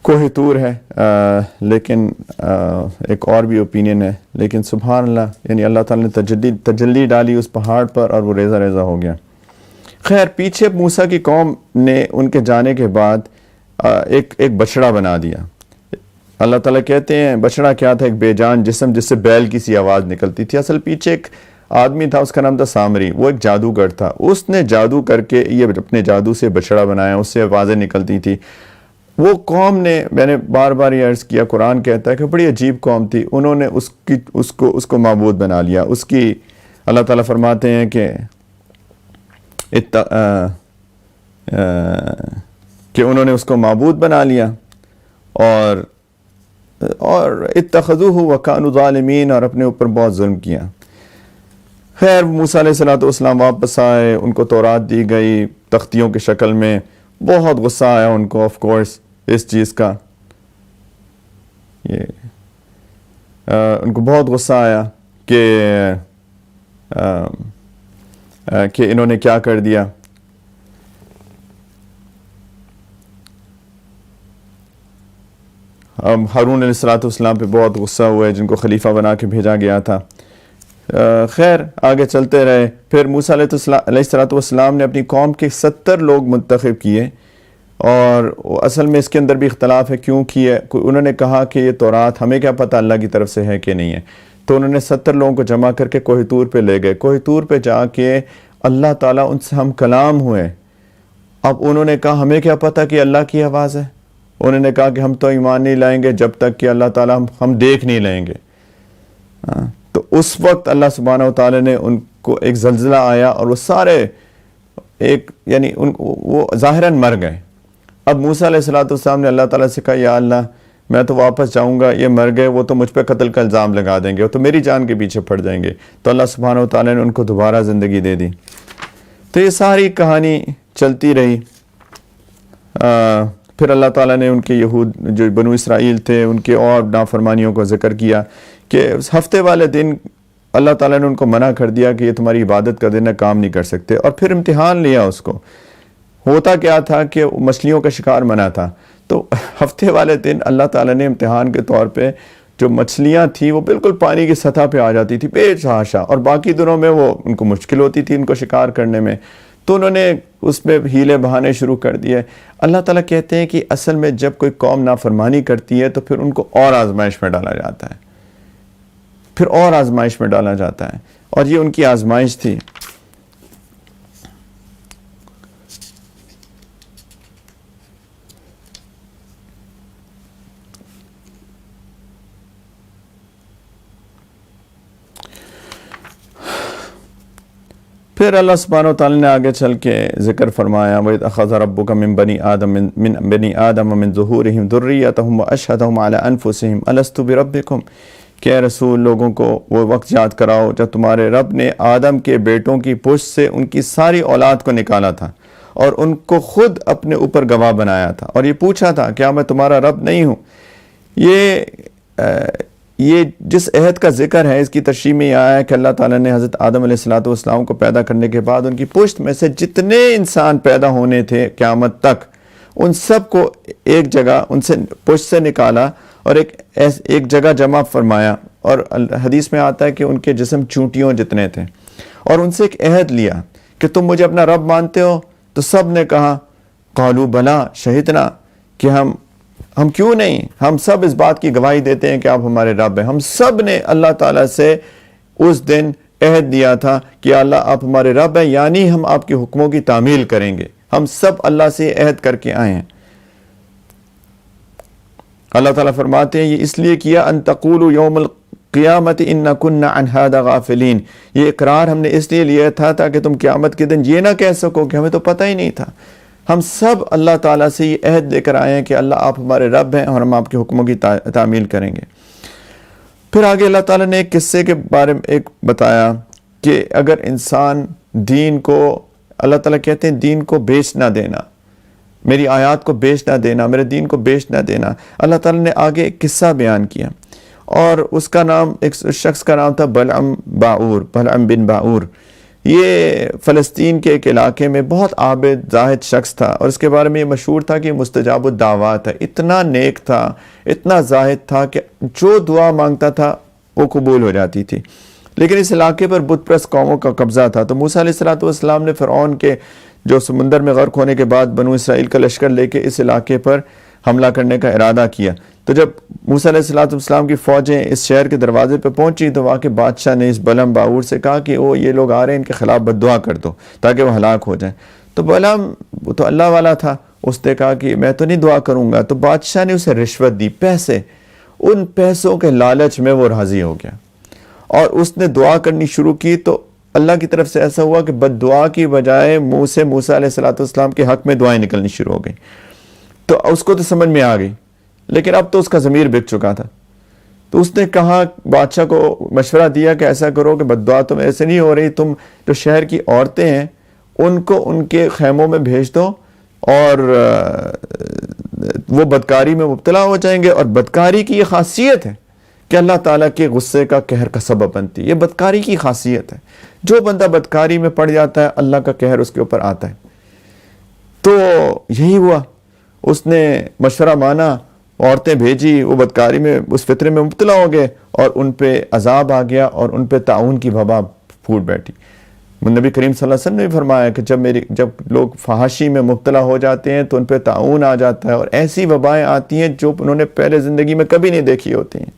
کوہ طور ہے. لیکن ایک اور بھی اوپینین ہے، لیکن سبحان اللہ، یعنی اللہ تعالیٰ نے تجلی ڈالی اس پہاڑ پر اور وہ ریزہ ریزہ ہو گیا. خیر، پیچھے موسیٰ کی قوم نے ان کے جانے کے بعد ایک بچڑا بنا دیا. اللہ تعالیٰ کہتے ہیں بچڑا کیا تھا؟ ایک بے جان جسم جس سے بیل کی سی آواز نکلتی تھی. اصل پیچھے ایک آدمی تھا، اس کا نام تھا سامری، وہ ایک جادوگر تھا. اس نے جادو کر کے یہ اپنے جادو سے بچڑا بنایا، اس سے آوازیں نکلتی تھی. وہ قوم نے، میں نے بار بار یہ عرض کیا، قرآن کہتا ہے کہ بڑی عجیب قوم تھی، انہوں نے اس کو معبود بنا لیا. اس کی اللہ تعالیٰ فرماتے ہیں کہ انہوں نے اس کو معبود بنا لیا، اور اتخذوہ وکانوا ظالمین، اور اپنے اوپر بہت ظلم کیا. خیر، موسیٰ علیہ السلام واپس آئے، ان کو تورات دی گئی تختیوں کی شکل میں. بہت غصہ آیا ان کو آف کورس اس چیز کا، ان کو بہت غصہ آیا کہ انہوں نے کیا کر دیا. ہارون علیہ السلام پہ بہت غصہ ہوا ہے، جن کو خلیفہ بنا کے بھیجا گیا تھا. خیر، آگے چلتے رہے. پھر موسیٰ علیہ السلام نے اپنی قوم کے 70 لوگ منتخب کیے، اور اصل میں اس کے اندر بھی اختلاف ہے کیوں کیے. انہوں نے کہا کہ یہ تورات ہمیں کیا پتہ اللہ کی طرف سے ہے کہ نہیں ہے. تو انہوں نے 70 لوگوں کو جمع کر کے کوہ طور پہ لے گئے. کوہ طور پہ جا کے اللہ تعالیٰ ان سے ہم کلام ہوئے. اب انہوں نے کہا ہمیں کیا پتہ کہ اللہ کی آواز ہے. انہوں نے کہا کہ ہم تو ایمان نہیں لائیں گے جب تک کہ اللہ تعالیٰ ہم دیکھ نہیں لیں گے. تو اس وقت اللہ سبحانہ و تعالیٰ نے ان کو ایک زلزلہ آیا، اور وہ سارے یعنی وہ ظاہراً مر گئے. اب موسیٰ علیہ السلام نے اللہ تعالیٰ سے کہا یا اللہ، میں تو واپس جاؤں گا، یہ مر گئے، وہ تو مجھ پہ قتل کا الزام لگا دیں گے، وہ تو میری جان کے پیچھے پڑ جائیں گے. تو اللہ سبحانہ و تعالیٰ نے ان کو دوبارہ زندگی دے دی. تو یہ ساری کہانی چلتی رہی. پھر اللہ تعالیٰ نے ان کے یہود جو بنو اسرائیل تھے ان کے اور نافرمانیوں کو ذکر کیا کہ اس ہفتے والے دن اللہ تعالیٰ نے ان کو منع کر دیا کہ یہ تمہاری عبادت کا دن ہے، کام نہیں کر سکتے. اور پھر امتحان لیا اس کو. ہوتا کیا تھا کہ مچھلیوں کا شکار منع تھا، تو ہفتے والے دن اللہ تعالیٰ نے امتحان کے طور پہ جو مچھلیاں تھیں وہ بالکل پانی کی سطح پہ آ جاتی تھی بے تحاشا، اور باقی دنوں میں وہ ان کو مشکل ہوتی تھی ان کو شکار کرنے میں. تو انہوں نے اس میں ہیلے بہانے شروع کر دیے. اللہ تعالیٰ کہتے ہیں کہ اصل میں جب کوئی قوم نافرمانی کرتی ہے تو پھر ان کو اور آزمائش میں ڈالا جاتا ہے، پھر اور آزمائش میں ڈالا جاتا ہے، اور یہ ان کی آزمائش تھی. پھر اللہ سبحانہ وتعالی نے آگے چل کے ذکر فرمایا وَإِذْ أَخَذَ رَبُّكَ مِن بَنِي آدَمَ مِن ظُهُورِهِمْ ذُرِّيَّتَهُمْ وَأَشْهَدَهُمْ عَلَىٰ أَنفُسِهِمْ أَلَسْتُ بِرَبِّكُمْ، کہ رسول لوگوں کو وہ وقت یاد کراؤ جب تمہارے رب نے آدم کے بیٹوں کی پشت سے ان کی ساری اولاد کو نکالا تھا اور ان کو خود اپنے اوپر گواہ بنایا تھا، اور یہ پوچھا تھا کیا میں تمہارا رب نہیں ہوں. یہ جس عہد کا ذکر ہے اس کی تشریح میں یہ آیا ہے کہ اللہ تعالیٰ نے حضرت آدم علیہ السلام کو پیدا کرنے کے بعد ان کی پشت میں سے جتنے انسان پیدا ہونے تھے قیامت تک ان سب کو ایک جگہ ان سے پشت سے نکالا اور ایک جگہ جمع فرمایا، اور حدیث میں آتا ہے کہ ان کے جسم چونٹیوں جتنے تھے، اور ان سے ایک عہد لیا کہ تم مجھے اپنا رب مانتے ہو؟ تو سب نے کہا قالوا بلا شہدنا، کہ ہم کیوں نہیں، ہم سب اس بات کی گواہی دیتے ہیں کہ آپ ہمارے رب ہیں۔ ہم سب نے اللہ تعالیٰ سے اس دن عہد دیا تھا کہ اللہ آپ ہمارے رب ہیں، یعنی ہم آپ کے حکموں کی تعمیل کریں گے۔ ہم سب اللہ سے عہد کر کے آئے ہیں۔ اللہ تعالیٰ فرماتے ہیں یہ اس لیے کیا ان تقولوا یوم القیامت انا کنا عن ھذا غافلین، یہ اقرار ہم نے اس لیے لیا تھا تاکہ تم قیامت کے دن یہ نہ کہہ سکو کہ ہمیں تو پتہ ہی نہیں تھا۔ ہم سب اللہ تعالیٰ سے یہ عہد لے کر آئے ہیں کہ اللہ آپ ہمارے رب ہیں اور ہم آپ کے حکموں کی تعمیل کریں گے۔ پھر آگے اللہ تعالیٰ نے ایک قصے کے بارے میں ایک بتایا کہ اگر انسان دین کو، اللہ تعالیٰ کہتے ہیں دین کو بیچ نہ دینا، میری آیات کو بیچ نہ دینا، میرے دین کو بیچ نہ دینا۔ اللہ تعالیٰ نے آگے ایک قصہ بیان کیا، اور اس کا نام، ایک شخص کا نام تھا بلعم بن باعور۔ یہ فلسطین کے ایک علاقے میں بہت عابد زاہد شخص تھا، اور اس کے بارے میں یہ مشہور تھا کہ مستجاب الدعوات ہے۔ اتنا نیک تھا، اتنا زاہد تھا کہ جو دعا مانگتا تھا وہ قبول ہو جاتی تھی۔ لیکن اس علاقے پر بت پرست قوموں کا قبضہ تھا، تو موسیٰ علیہ السلام نے فرعون کے جو سمندر میں غرق ہونے کے بعد بنو اسرائیل کا لشکر لے کے اس علاقے پر حملہ کرنے کا ارادہ کیا۔ تو جب موسیٰ علیہ السلام کی فوجیں اس شہر کے دروازے پہ پہنچی تو وہاں کے بادشاہ نے اس بلعم باعور سے کہا کہ یہ لوگ آ رہے ہیں، ان کے خلاف بد دعا کر دو تاکہ وہ ہلاک ہو جائیں۔ تو بلعم وہ تو اللہ والا تھا، اس نے کہا کہ میں تو نہیں دعا کروں گا۔ تو بادشاہ نے اسے رشوت دی، پیسے، ان پیسوں کے لالچ میں وہ راضی ہو گیا اور اس نے دعا کرنی شروع کی۔ تو اللہ کی طرف سے ایسا ہوا کہ بد دعا کی بجائے منہ سے موسیٰ علیہ السلام کے حق میں دعائیں نکلنی شروع ہو گئیں۔ تو اس کو تو سمجھ میں آ گئی، لیکن اب تو اس کا ضمیر بک چکا تھا۔ تو اس نے کہا، بادشاہ کو مشورہ دیا کہ ایسا کرو کہ بد دعا تم ایسے نہیں ہو رہی، تم جو شہر کی عورتیں ہیں ان کو ان کے خیموں میں بھیج دو اور وہ بدکاری میں مبتلا ہو جائیں گے۔ اور بدکاری کی یہ خاصیت ہے کہ اللہ تعالیٰ کے غصے کا قہر کا سبب بنتی ہے، یہ بدکاری کی خاصیت ہے۔ جو بندہ بدکاری میں پڑ جاتا ہے اللہ کا قہر اس کے اوپر آتا ہے۔ تو یہی ہوا، اس نے مشورہ مانا، عورتیں بھیجی، وہ بدکاری میں اس فطرے میں مبتلا ہو گئے اور ان پہ عذاب آ گیا اور ان پہ طاعون کی وبا پھوٹ بیٹھی۔ نبی کریم صلی اللہ علیہ وسلم نے بھی فرمایا کہ جب لوگ فحاشی میں مبتلا ہو جاتے ہیں تو ان پہ طاعون آ جاتا ہے اور ایسی وبائیں آتی ہیں جو انہوں نے پہلے زندگی میں کبھی نہیں دیکھی ہوتی ہیں۔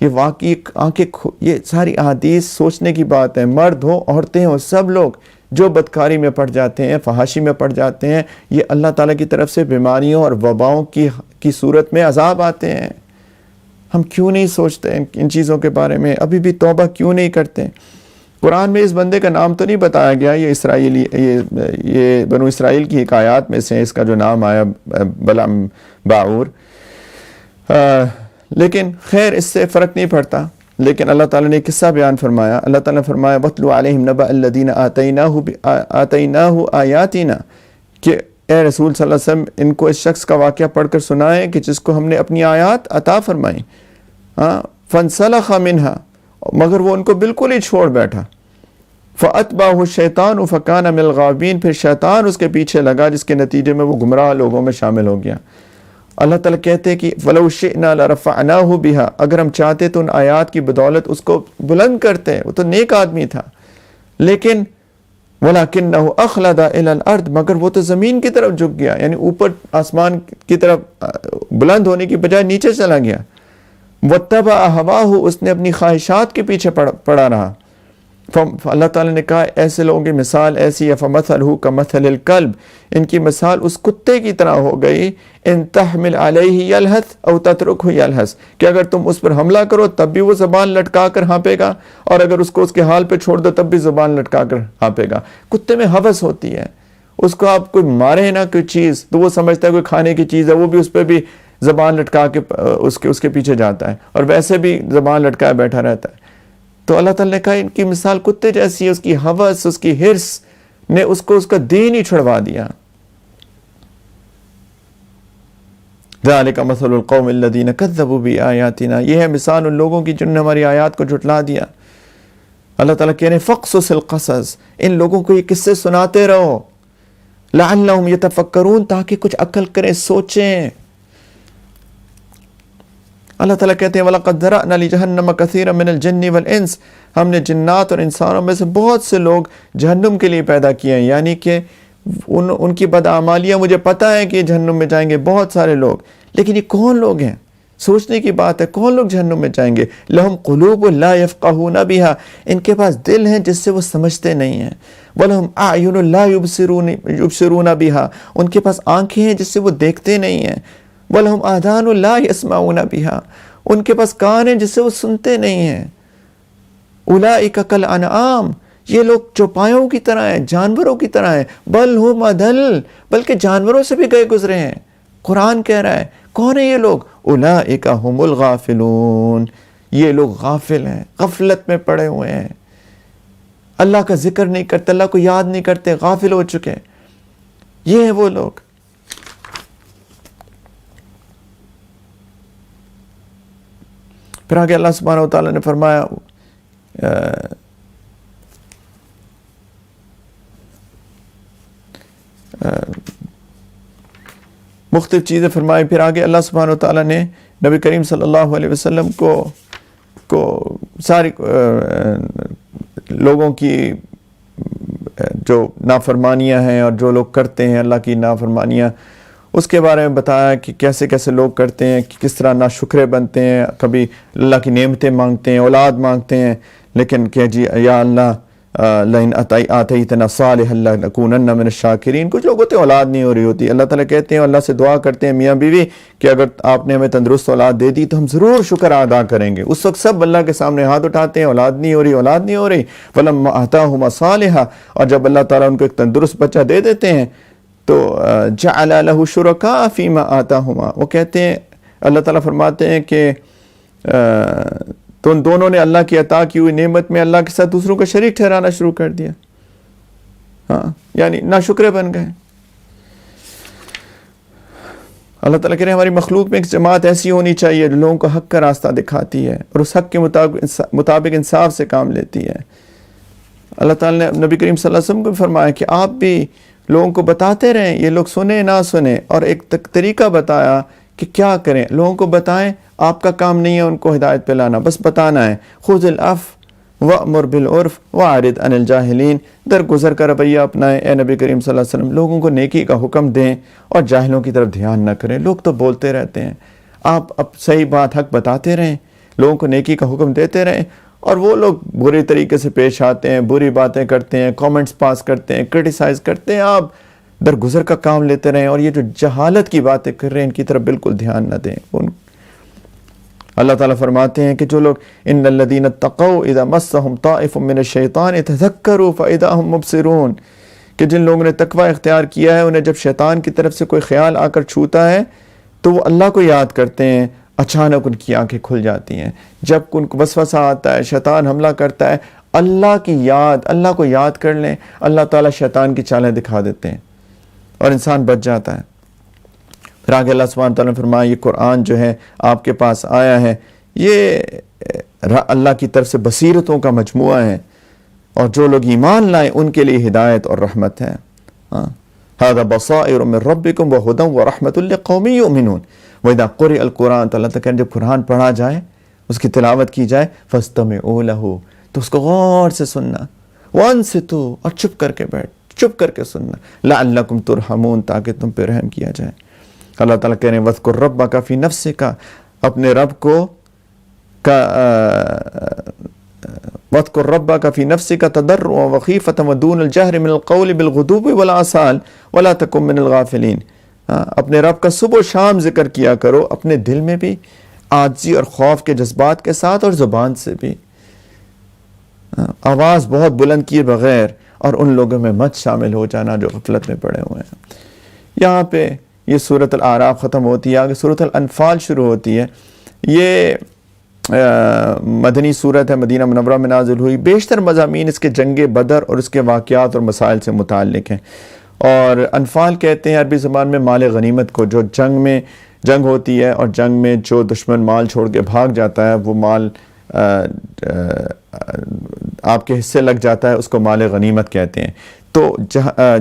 یہ واقعی آنکھیں، یہ ساری احادیث سوچنے کی بات ہے۔ مرد ہو، عورتیں ہوں، سب لوگ جو بدکاری میں پڑ جاتے ہیں، فحاشی میں پڑ جاتے ہیں، یہ اللہ تعالیٰ کی طرف سے بیماریوں اور وباؤں کی صورت میں عذاب آتے ہیں۔ ہم کیوں نہیں سوچتے ان چیزوں کے بارے میں؟ ابھی بھی توبہ کیوں نہیں کرتے؟ قرآن میں اس بندے کا نام تو نہیں بتایا گیا، یہ بنو اسرائیل کی حکایات میں سے اس کا جو نام آیا بلعم باعور، لیکن خیر اس سے فرق نہیں پڑتا۔ لیکن اللہ تعالیٰ نے قصہ بیان فرمایا، اللہ تعالیٰ نے فرمایا وَاتْلُ عَلَيْهِمْ نَبَأَ الَّذِينَ آتَيْنَاهُ آيَاتِنَا، کہ اے رسول صلی اللہ علیہ وسلم ان کو اس شخص کا واقعہ پڑھ کر سنائیں کہ جس کو ہم نے اپنی آیات عطا فرمائیں۔ فَانْسَلَخَ مِنْهَا، مگر وہ ان کو بالکل ہی چھوڑ بیٹھا۔ فَأَتْبَعَهُ الشَّيْطَانُ فَكَانَ مِنَ الْغَاوِينَ، پھر شیطان اس کے پیچھے لگا جس کے نتیجے میں وہ گمراہ لوگوں میں شامل ہو گیا۔ اللہ تعالیٰ کہتے ہیں کہ وَلَوْ شِئْنَا لَرَفَعْنَاهُ بِهَا، اگر ہم چاہتے تو ان آیات کی بدولت اس کو بلند کرتے، وہ تو نیک آدمی تھا، لیکن وَلَكِنَّهُ أَخْلَدَ إِلَى الْأَرْضِ، مگر وہ تو زمین کی طرف جھک گیا، یعنی اوپر آسمان کی طرف بلند ہونے کی بجائے نیچے چلا گیا۔ وَاتَّبَعَ هَوَاهُ، اس نے اپنی خواہشات کے پیچھے پڑا رہا۔ اللہ تعالیٰ نے کہا ایسے لوگوں کی مثال ایسی ہے، فَمَثَلُهُ كَمَثَلِ الْكَلْبِ، ان کی مثال اس کتے کی طرح ہو گئی، ان تحمل علیہ یلہث او تترکہ یلہث، کہ اگر تم اس پر حملہ کرو تب بھی وہ زبان لٹکا کر ہانپے گا، اور اگر اس کو اس کے حال پہ چھوڑ دو تب بھی زبان لٹکا کر ہانپے گا۔ کتے میں ہوس ہوتی ہے، اس کو آپ کوئی مارے نا کوئی چیز تو وہ سمجھتا ہے کوئی کھانے کی چیز ہے، وہ بھی اس پہ بھی زبان لٹکا کے اس کے پیچھے جاتا ہے، اور ویسے بھی زبان لٹکائے بیٹھا رہتا ہے۔ تو اللہ تعالیٰ نے کہا ان کی مثال کتے جیسی ہے، اس کی ہوس، اس کی حرص نے اس کو اس کا دین ہی چھڑوا دیا۔ ذَلِكَ مَثَلُ الْقَوْمِ الَّذِينَ كَذَّبُوا بِآيَاتِنَا، یہ ہے مثال ان لوگوں کی جنہوں نے ہماری آیات کو جھٹلا دیا۔ اللہ تعالیٰ کہہ رہے ہیں فَقْصُصِ الْقَصَصِ، ان لوگوں کو یہ قصے سناتے رہو، لَعَلَّهُمْ يَتَفَكَّرُونَ، تاکہ کچھ عقل کریں، سوچیں۔ اللہ تعالیٰ کہتے ہیں وَلَقَدْ ذَرَأْنَا لِجَهَنَّمَ كَثِيرًا مِنَ الْجِنِّ وَالْإِنسِ، ہم نے جنات اور انسانوں میں سے بہت سے لوگ جہنم کے لیے پیدا کیے ہیں، یعنی کہ ان کی بدعمالیاں مجھے پتہ ہے کہ جہنم میں جائیں گے بہت سارے لوگ، لیکن یہ کون لوگ ہیں؟ سوچنے کی بات ہے، کون لوگ جہنم میں جائیں گے؟ لَهُمْ قُلُوبٌ لَا يَفْقَهُونَ بِهَا، ان کے پاس دل ہیں جس سے وہ سمجھتے نہیں ہیں، وَلَهُمْ أَعْيُنٌ لَا يُبْصِرُونَ بِهَا، ان کے پاس آنکھیں ہیں جس سے وہ دیکھتے نہیں ہیں، وَلَهُمْ آذَانٌ لَا يَسْمَعُونَ بِهَا، ان کے پاس کان ہیں جس سے وہ سنتے نہیں ہیں، أُولَئِكَ كَالْأَنْعَامِ، یہ لوگ چوپایوں کی طرح ہیں، جانوروں کی طرح ہیں، بل ہم اضل، بلکہ جانوروں سے بھی گئے گزرے ہیں۔ قرآن کہہ رہا ہے کون ہیں یہ لوگ؟ اولئک هم الغافلون، یہ لوگ غافل ہیں، غفلت میں پڑے ہوئے ہیں، اللہ کا ذکر نہیں کرتے، اللہ کو یاد نہیں کرتے، غافل ہو چکے، یہ ہیں وہ لوگ۔ پھر آگے اللہ سبحانہ وتعالی نے فرمایا مختلف چیزیں فرمائی، پھر آگے اللہ سبحانہ وتعالی نے نبی کریم صلی اللہ علیہ وسلم کو ساری لوگوں کی جو نافرمانیاں ہیں اور جو لوگ کرتے ہیں اللہ کی نافرمانیاں، اس کے بارے میں بتایا کہ کیسے کیسے لوگ کرتے ہیں، کہ کس طرح ناشکرے بنتے ہیں، کبھی اللہ کی نعمتیں مانگتے ہیں، اولاد مانگتے ہیں، لیکن کہ جی یا اللہ لئن آتیتنا صالحا لنکونن من الشاکرین، کچھ لوگوں کو اولاد نہیں ہو رہی ہوتی، اللہ تعالیٰ کہتے ہیں، اللہ سے دعا کرتے ہیں میاں بیوی کہ اگر آپ نے ہمیں تندرست اولاد دے دی تو ہم ضرور شکر ادا کریں گے۔ اس وقت سب اللہ کے سامنے ہاتھ اٹھاتے ہیں، اولاد نہیں ہو رہی، اولاد نہیں ہو رہی، فلما آتاہما صالحا، اور جب اللہ تعالیٰ ان کو ایک تندرست بچہ دے دیتے ہیں تو جعل لہ شرکاء فیما آتاہما، وہ کہتے ہیں، اللہ تعالیٰ فرماتے ہیں کہ تو ان دونوں نے اللہ کی عطا کی ہوئی نعمت میں اللہ کے ساتھ دوسروں کا شریک ٹھہرانا شروع کر دیا، ہاں، یعنی ناشکرے بن گئے۔ اللہ تعالیٰ کہہ رہے ہیں ہماری مخلوق میں ایک جماعت ایسی ہونی چاہیے جو لوگوں کو حق کا راستہ دکھاتی ہے اور اس حق کے مطابق انصاف سے کام لیتی ہے۔ اللہ تعالیٰ نے نبی کریم صلی اللہ علیہ وسلم کو فرمایا کہ آپ بھی لوگوں کو بتاتے رہیں، یہ لوگ سنیں نہ سنیں، اور ایک طریقہ بتایا کہ کیا کریں، لوگوں کو بتائیں، آپ کا کام نہیں ہے ان کو ہدایت پہ لانا، بس بتانا ہے، خذ العفو وأمر بالعرف وأعرض عن الجاہلین، درگزر کا رویہ اپنائیں اے نبی کریم صلی اللہ علیہ وسلم، لوگوں کو نیکی کا حکم دیں اور جاہلوں کی طرف دھیان نہ کریں۔ لوگ تو بولتے رہتے ہیں، آپ اب صحیح بات حق بتاتے رہیں، لوگوں کو نیکی کا حکم دیتے رہیں، اور وہ لوگ برے طریقے سے پیش آتے ہیں، بری باتیں کرتے ہیں، کامنٹس پاس کرتے ہیں، کرٹیسائز کرتے ہیں، آپ درگزر کا کام لیتے رہیں، اور یہ جو جہالت کی باتیں کر رہے ہیں ان کی طرف بالکل دھیان نہ دیں۔ اللہ تعالیٰ فرماتے ہیں کہ جو لوگ ان الذین اتقوا اذا مسهم طائف من الشیطان تذکروا فاذا هم مبصرون، کہ جن لوگوں نے تقوی اختیار کیا ہے انہیں جب شیطان کی طرف سے کوئی خیال آ کر چھوتا ہے تو وہ اللہ کو یاد کرتے ہیں، اچانک ان کی آنکھیں کھل جاتی ہیں۔ جب ان کو وسوسہ آتا ہے، شیطان حملہ کرتا ہے، اللہ کی یاد، اللہ کو یاد کر لیں، اللہ تعالیٰ شیطان کی چالیں دکھا دیتے ہیں اور انسان بچ جاتا ہے۔ پھر آگے اللہ سبحانہ تعالیٰ نے فرمایا یہ قرآن جو ہے آپ کے پاس آیا ہے، یہ اللہ کی طرف سے بصیرتوں کا مجموعہ ہے، اور جو لوگ ایمان لائیں ان کے لیے ہدایت اور رحمت ہے۔ هذا بصائر من ربکم وہدی ورحمۃ لقوم یؤمنون وإذا قرئ القرآن، تو اللہ تعالیٰ جب قرآن پڑھا جائے، اس کی تلاوت کی جائے، فاستمعوا له، تو اس کو غور سے سننا، وانصتوا، اور چپ کر کے چپ کر کے سننا، لعلکم ترحمون، تاکہ تم پہ رحم کیا جائے۔ اللہ تعالیٰ کہہ رہے ہیں وَاذْكُرْ رَبَّكَ فِي نَفْسِكَ، اپنے رب کو وَاذْكُرْ رَبَّكَ فِي نَفْسِكَ تَضَرُّعًا وَخِيفَةً وَدُونَ الْجَهْرِ مِنَ الْقَوْلِ بِالْغُدُوِّ وَالْآصَالِ وَلَا تَكُن مِّنَ الْغَافِلِينَ، اپنے رب کا صبح و شام ذکر کیا کرو، اپنے دل میں بھی عاجزی اور خوف کے جذبات کے ساتھ، اور زبان سے بھی، آواز بہت بلند کیے بغیر، اور ان لوگوں میں مت شامل ہو جانا جو غفلت میں پڑے ہوئے ہیں۔ یہاں پہ یہ سورۃ الاعراف ختم ہوتی ہے، آگے سورۃ الانفال شروع ہوتی ہے۔ یہ مدنی سورت ہے، مدینہ منورہ میں نازل ہوئی۔ بیشتر مضامین اس کے جنگ بدر اور اس کے واقعات اور مسائل سے متعلق ہیں، اور انفال کہتے ہیں عربی زبان میں مال غنیمت کو، جو جنگ ہوتی ہے اور جنگ میں جو دشمن مال چھوڑ کے بھاگ جاتا ہے، وہ مال آپ کے حصے لگ جاتا ہے، اس کو مال غنیمت کہتے ہیں۔ تو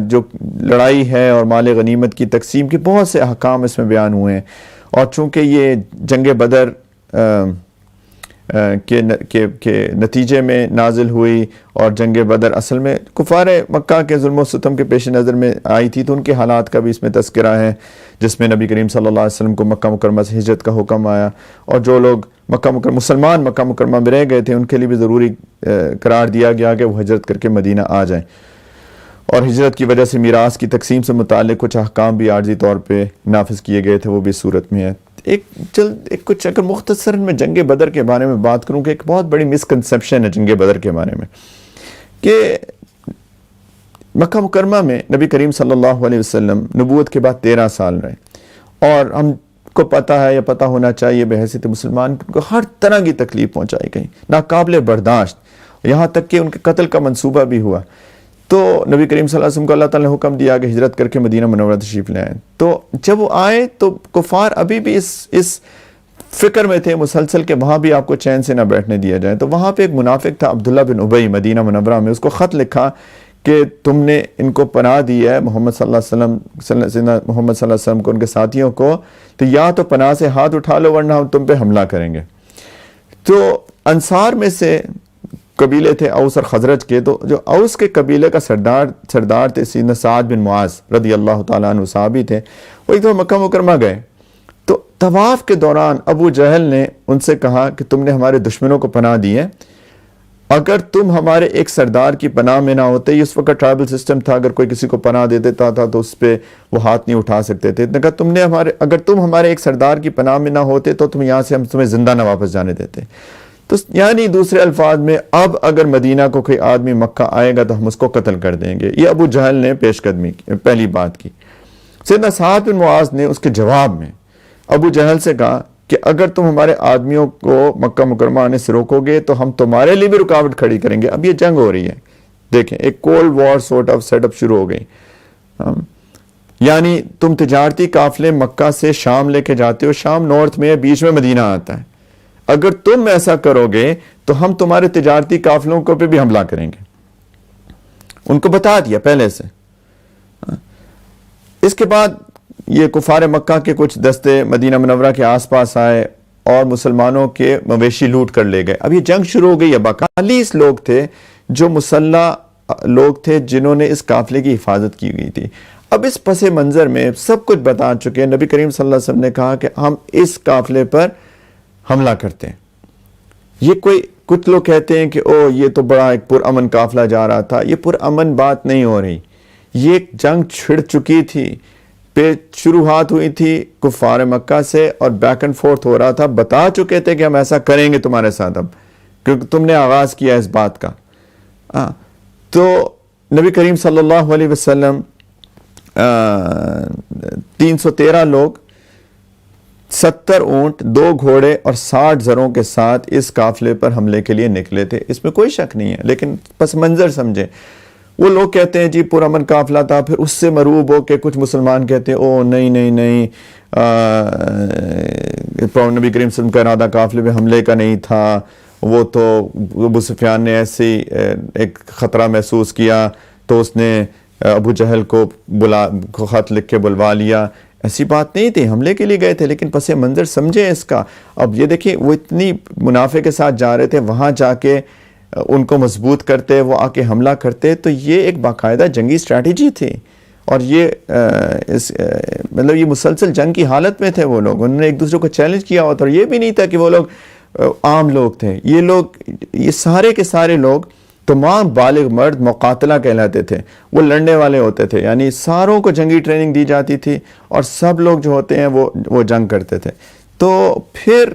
جو لڑائی ہے اور مال غنیمت کی تقسیم کے بہت سے احکام اس میں بیان ہوئے ہیں، اور چونکہ یہ جنگ بدر کے نتیجے میں نازل ہوئی، اور جنگ بدر اصل میں کفار مکہ کے ظلم و ستم کے پیش نظر میں آئی تھی، تو ان کے حالات کا بھی اس میں تذکرہ ہے، جس میں نبی کریم صلی اللہ علیہ وسلم کو مکہ مکرمہ سے ہجرت کا حکم آیا، اور جو لوگ مسلمان مکہ مکرمہ میں رہ گئے تھے ان کے لیے بھی ضروری قرار دیا گیا کہ وہ ہجرت کر کے مدینہ آ جائیں، اور ہجرت کی وجہ سے میراث کی تقسیم سے متعلق کچھ احکام بھی عارضی طور پہ نافذ کیے گئے تھے، وہ بھی صورت میں ہے۔ کچھ اگر مختصر میں جنگ بدر کے بارے میں بات کروں کہ ایک بہت بڑی مسکنسیپشن ہے جنگ بدر کے بارے میں، کہ مکہ مکرمہ میں نبی کریم صلی اللہ علیہ وسلم نبوت کے بعد 13 سال رہے، اور ہم کو پتہ ہے یا پتہ ہونا چاہیے بحیثیت مسلمان کو ہر طرح کی تکلیف پہنچائی گئی، ناقابل برداشت، یہاں تک کہ ان کے قتل کا منصوبہ بھی ہوا۔ تو نبی کریم صلی اللہ علیہ وسلم کو اللہ تعالیٰ نے حکم دیا کہ ہجرت کر کے مدینہ منورہ تشریف لے آئیں، تو جب وہ آئے تو کفار ابھی بھی اس فکر میں تھے مسلسل کہ وہاں بھی آپ کو چین سے نہ بیٹھنے دیا جائے۔ تو وہاں پہ ایک منافق تھا عبداللہ بن ابی، مدینہ منورہ میں، اس کو خط لکھا کہ تم نے ان کو پناہ دی ہے محمد صلی اللہ علیہ وسلم کو، ان کے ساتھیوں کو، تو یا تو پناہ سے ہاتھ اٹھا لو ورنہ ہم تم پہ حملہ کریں گے۔ تو انصار میں سے قبیلے تھے اوس اور خزرج کے، تو جو اوس کے قبیلے کا سردار تھے سیدنا سعد بن معاذ رضی اللہ تعالیٰ عنہ، صحابی تھے، وہ ایک دفعہ مکہ مکرمہ گئے، تو طواف کے دوران ابو جہل نے ان سے کہا کہ تم نے ہمارے دشمنوں کو پناہ دی ہے، اگر تم ہمارے ایک سردار کی پناہ میں نہ ہوتے، اس وقت ٹرائبل سسٹم تھا، اگر کوئی کسی کو پناہ دے دیتا تھا تو اس پہ وہ ہاتھ نہیں اٹھا سکتے تھے، کہا اگر تم ہمارے ایک سردار کی پناہ میں نہ ہوتے تو تم یہاں سے ہم تمہیں زندہ نہ واپس جانے دیتے۔ تو یعنی دوسرے الفاظ میں اب اگر مدینہ کو کوئی آدمی مکہ آئے گا تو ہم اس کو قتل کر دیں گے، یہ ابو جہل نے پیش قدمی کی، پہلی بات کی۔ سیدنا سعد بن معاذ نے اس کے جواب میں ابو جہل سے کہا کہ اگر تم ہمارے آدمیوں کو مکہ مکرمہ آنے سے روکو گے تو ہم تمہارے لیے بھی رکاوٹ کھڑی کریں گے۔ اب یہ جنگ ہو رہی ہے، دیکھیں ایک cold war sort of set up شروع ہو گئی، یعنی تم تجارتی قافلے مکہ سے شام لے کے جاتے ہو، شام نارتھ میں ہے، بیچ میں مدینہ آتا ہے، اگر تم ایسا کرو گے تو ہم تمہارے تجارتی قافلوں کو پہ بھی حملہ کریں گے۔ ان کو بتا دیا پہلے سے۔ اس کے بعد یہ کفار مکہ کے کچھ دستے مدینہ منورہ کے آس پاس آئے اور مسلمانوں کے مویشی لوٹ کر لے گئے۔ اب یہ جنگ شروع ہو گئی ہے، 42 لوگ تھے جو مسلح لوگ تھے جنہوں نے اس قافلے کی حفاظت کی گئی تھی۔ اب اس پس منظر میں سب کچھ بتا چکے، نبی کریم صلی اللہ علیہ وسلم نے کہا کہ ہم اس قافلے پر حملہ کرتے ہیں۔ یہ کچھ لوگ کہتے ہیں کہ یہ تو بڑا ایک پرامن قافلہ جا رہا تھا، یہ پرامن بات نہیں ہو رہی، یہ ایک جنگ چھڑ چکی تھی، شروعات ہوئی تھی کفار مکہ سے اور بیک اینڈ فورتھ ہو رہا تھا، بتا چکے تھے کہ ہم ایسا کریں گے تمہارے ساتھ، اب کیونکہ تم نے آغاز کیا اس بات کا۔ تو نبی کریم صلی اللہ علیہ وسلم 313 لوگ، 70 اونٹ، 2 گھوڑے اور 60 زروں کے ساتھ اس قافلے پر حملے کے لیے نکلے تھے، اس میں کوئی شک نہیں ہے، لیکن پس منظر سمجھے۔ وہ لوگ کہتے ہیں جی پرامن قافلہ تھا، پھر اس سے مرعوب ہو کے کچھ مسلمان کہتے ہیں نہیں نبی کریم صلی اللہ علیہ وسلم کا ارادہ قافلے پہ حملے کا نہیں تھا، وہ تو ابو سفیان نے ایسی ایک خطرہ محسوس کیا تو اس نے ابو جہل کو خط لکھ کے بلوا لیا۔ ایسی بات نہیں تھی، حملے کے لیے گئے تھے، لیکن پس منظر سمجھے اس کا۔ اب یہ دیکھیں وہ اتنی منافع کے ساتھ جا رہے تھے، وہاں جا کے ان کو مضبوط کرتے، وہ آ کے حملہ کرتے، تو یہ ایک باقاعدہ جنگی اسٹریٹجی تھی، اور یہ مطلب یہ مسلسل جنگ کی حالت میں تھے وہ لوگ، انہوں نے ایک دوسرے کو چیلنج کیا ہوا تھا، اور یہ بھی نہیں تھا کہ وہ لوگ عام لوگ تھے، یہ سارے کے سارے لوگ تمام بالغ مرد مقاتلہ کہلاتے تھے، وہ لڑنے والے ہوتے تھے، یعنی ساروں کو جنگی ٹریننگ دی جاتی تھی اور سب لوگ جو ہوتے ہیں وہ جنگ کرتے تھے۔ تو پھر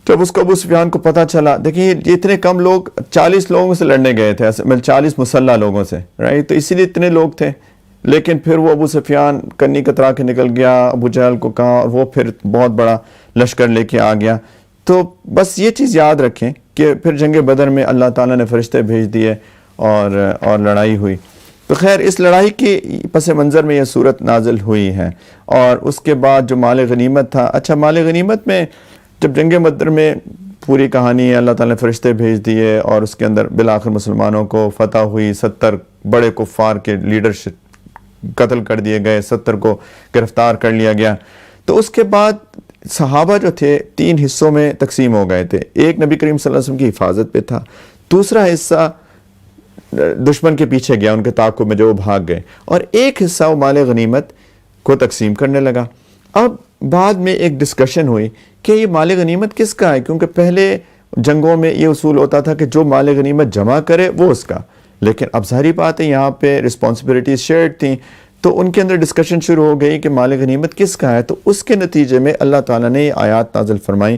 جب اس کو ابو سفیان کو پتہ چلا، دیکھیں یہ اتنے کم لوگ 40 لوگوں سے لڑنے گئے تھے، 40 مسلح لوگوں سے، رائٹ، تو اسی لیے اتنے لوگ تھے، لیکن پھر وہ ابو سفیان کنی کترا کے نکل گیا، ابو جہل کو کہا، اور وہ پھر بہت بڑا لشکر لے کے آ گیا۔ تو بس یہ چیز یاد رکھیں کہ پھر جنگ بدر میں اللہ تعالیٰ نے فرشتے بھیج دیے اور لڑائی ہوئی۔ تو خیر اس لڑائی کے پس منظر میں یہ صورت نازل ہوئی ہے، اور اس کے بعد جو مال غنیمت تھا، اچھا مال غنیمت میں جب جنگ بدر میں پوری کہانی ہے، اللہ تعالیٰ نے فرشتے بھیج دیے اور اس کے اندر بالآخر مسلمانوں کو فتح ہوئی، 70 بڑے کفار کے لیڈرشپ قتل کر دیے گئے، 70 کو گرفتار کر لیا گیا۔ تو اس کے بعد صحابہ جو تھے 3 حصوں میں تقسیم ہو گئے تھے. ایک نبی کریم صلی اللہ علیہ وسلم کی حفاظت پہ تھا, دوسرا حصہ دشمن کے پیچھے گیا ان کے تعاقب میں جو وہ بھاگ گئے, اور ایک حصہ وہ مال غنیمت کو تقسیم کرنے لگا. اب بعد میں ایک ڈسکشن ہوئی کہ یہ مال غنیمت کس کا ہے, کیونکہ پہلے جنگوں میں یہ اصول ہوتا تھا کہ جو مال غنیمت جمع کرے وہ اس کا, لیکن اب ظاہری بات ہے یہاں پہ رسپانسبلٹیز شیئرڈ تھیں, تو ان کے اندر ڈسکشن شروع ہو گئی کہ مال غنیمت کس کا ہے. تو اس کے نتیجے میں اللہ تعالیٰ نے یہ آیات نازل فرمائی.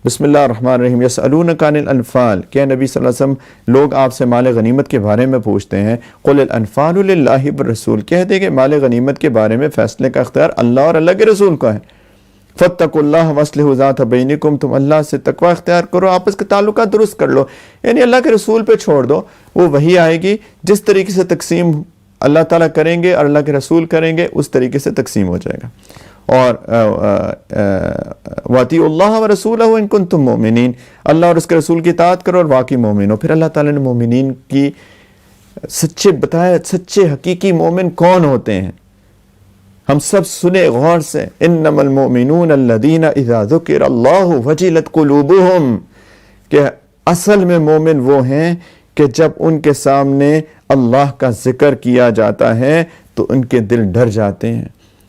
بسم اللہ الرحمن الرحیم. یسألونک عن الانفال, کہ نبی صلی اللہ علیہ وسلم لوگ آپ سے مال غنیمت کے بارے میں پوچھتے ہیں. قل الانفال للہ والرسول, کہہ دے کہ مال غنیمت کے بارے میں فیصلے کا اختیار اللہ اور اللہ کے رسول کا ہے. فاتقوا اللہ واصلحوا ذات بینکم, تم اللہ سے تقوی اختیار کرو, آپس کے تعلقات درست کر لو. یعنی اللہ کے رسول پہ چھوڑ دو, وہ وہی آئے گی جس طریقے سے تقسیم اللہ تعالیٰ کریں گے اور اللہ کے رسول کریں گے اس طریقے سے تقسیم ہو جائے گا. اور وَأَطِيعُوا اللَّهَ وَرَسُولَهُ إِن كُنتُم مُؤْمِنِينَ, اللہ اور اس کے رسول کی اطاعت کرو اور واقعی مومن ہو. پھر اللہ تعالیٰ نے مومنین کی سچے بتایا, سچے حقیقی مومن کون ہوتے ہیں. ہم سب سنے غور سے, انما المؤمنون الذین اذا ذکر اللہ وجلت قلوبہم, کہ اصل میں مومن وہ ہیں کہ جب ان کے سامنے اللہ کا ذکر کیا جاتا ہے تو ان کے دل ڈر جاتے ہیں.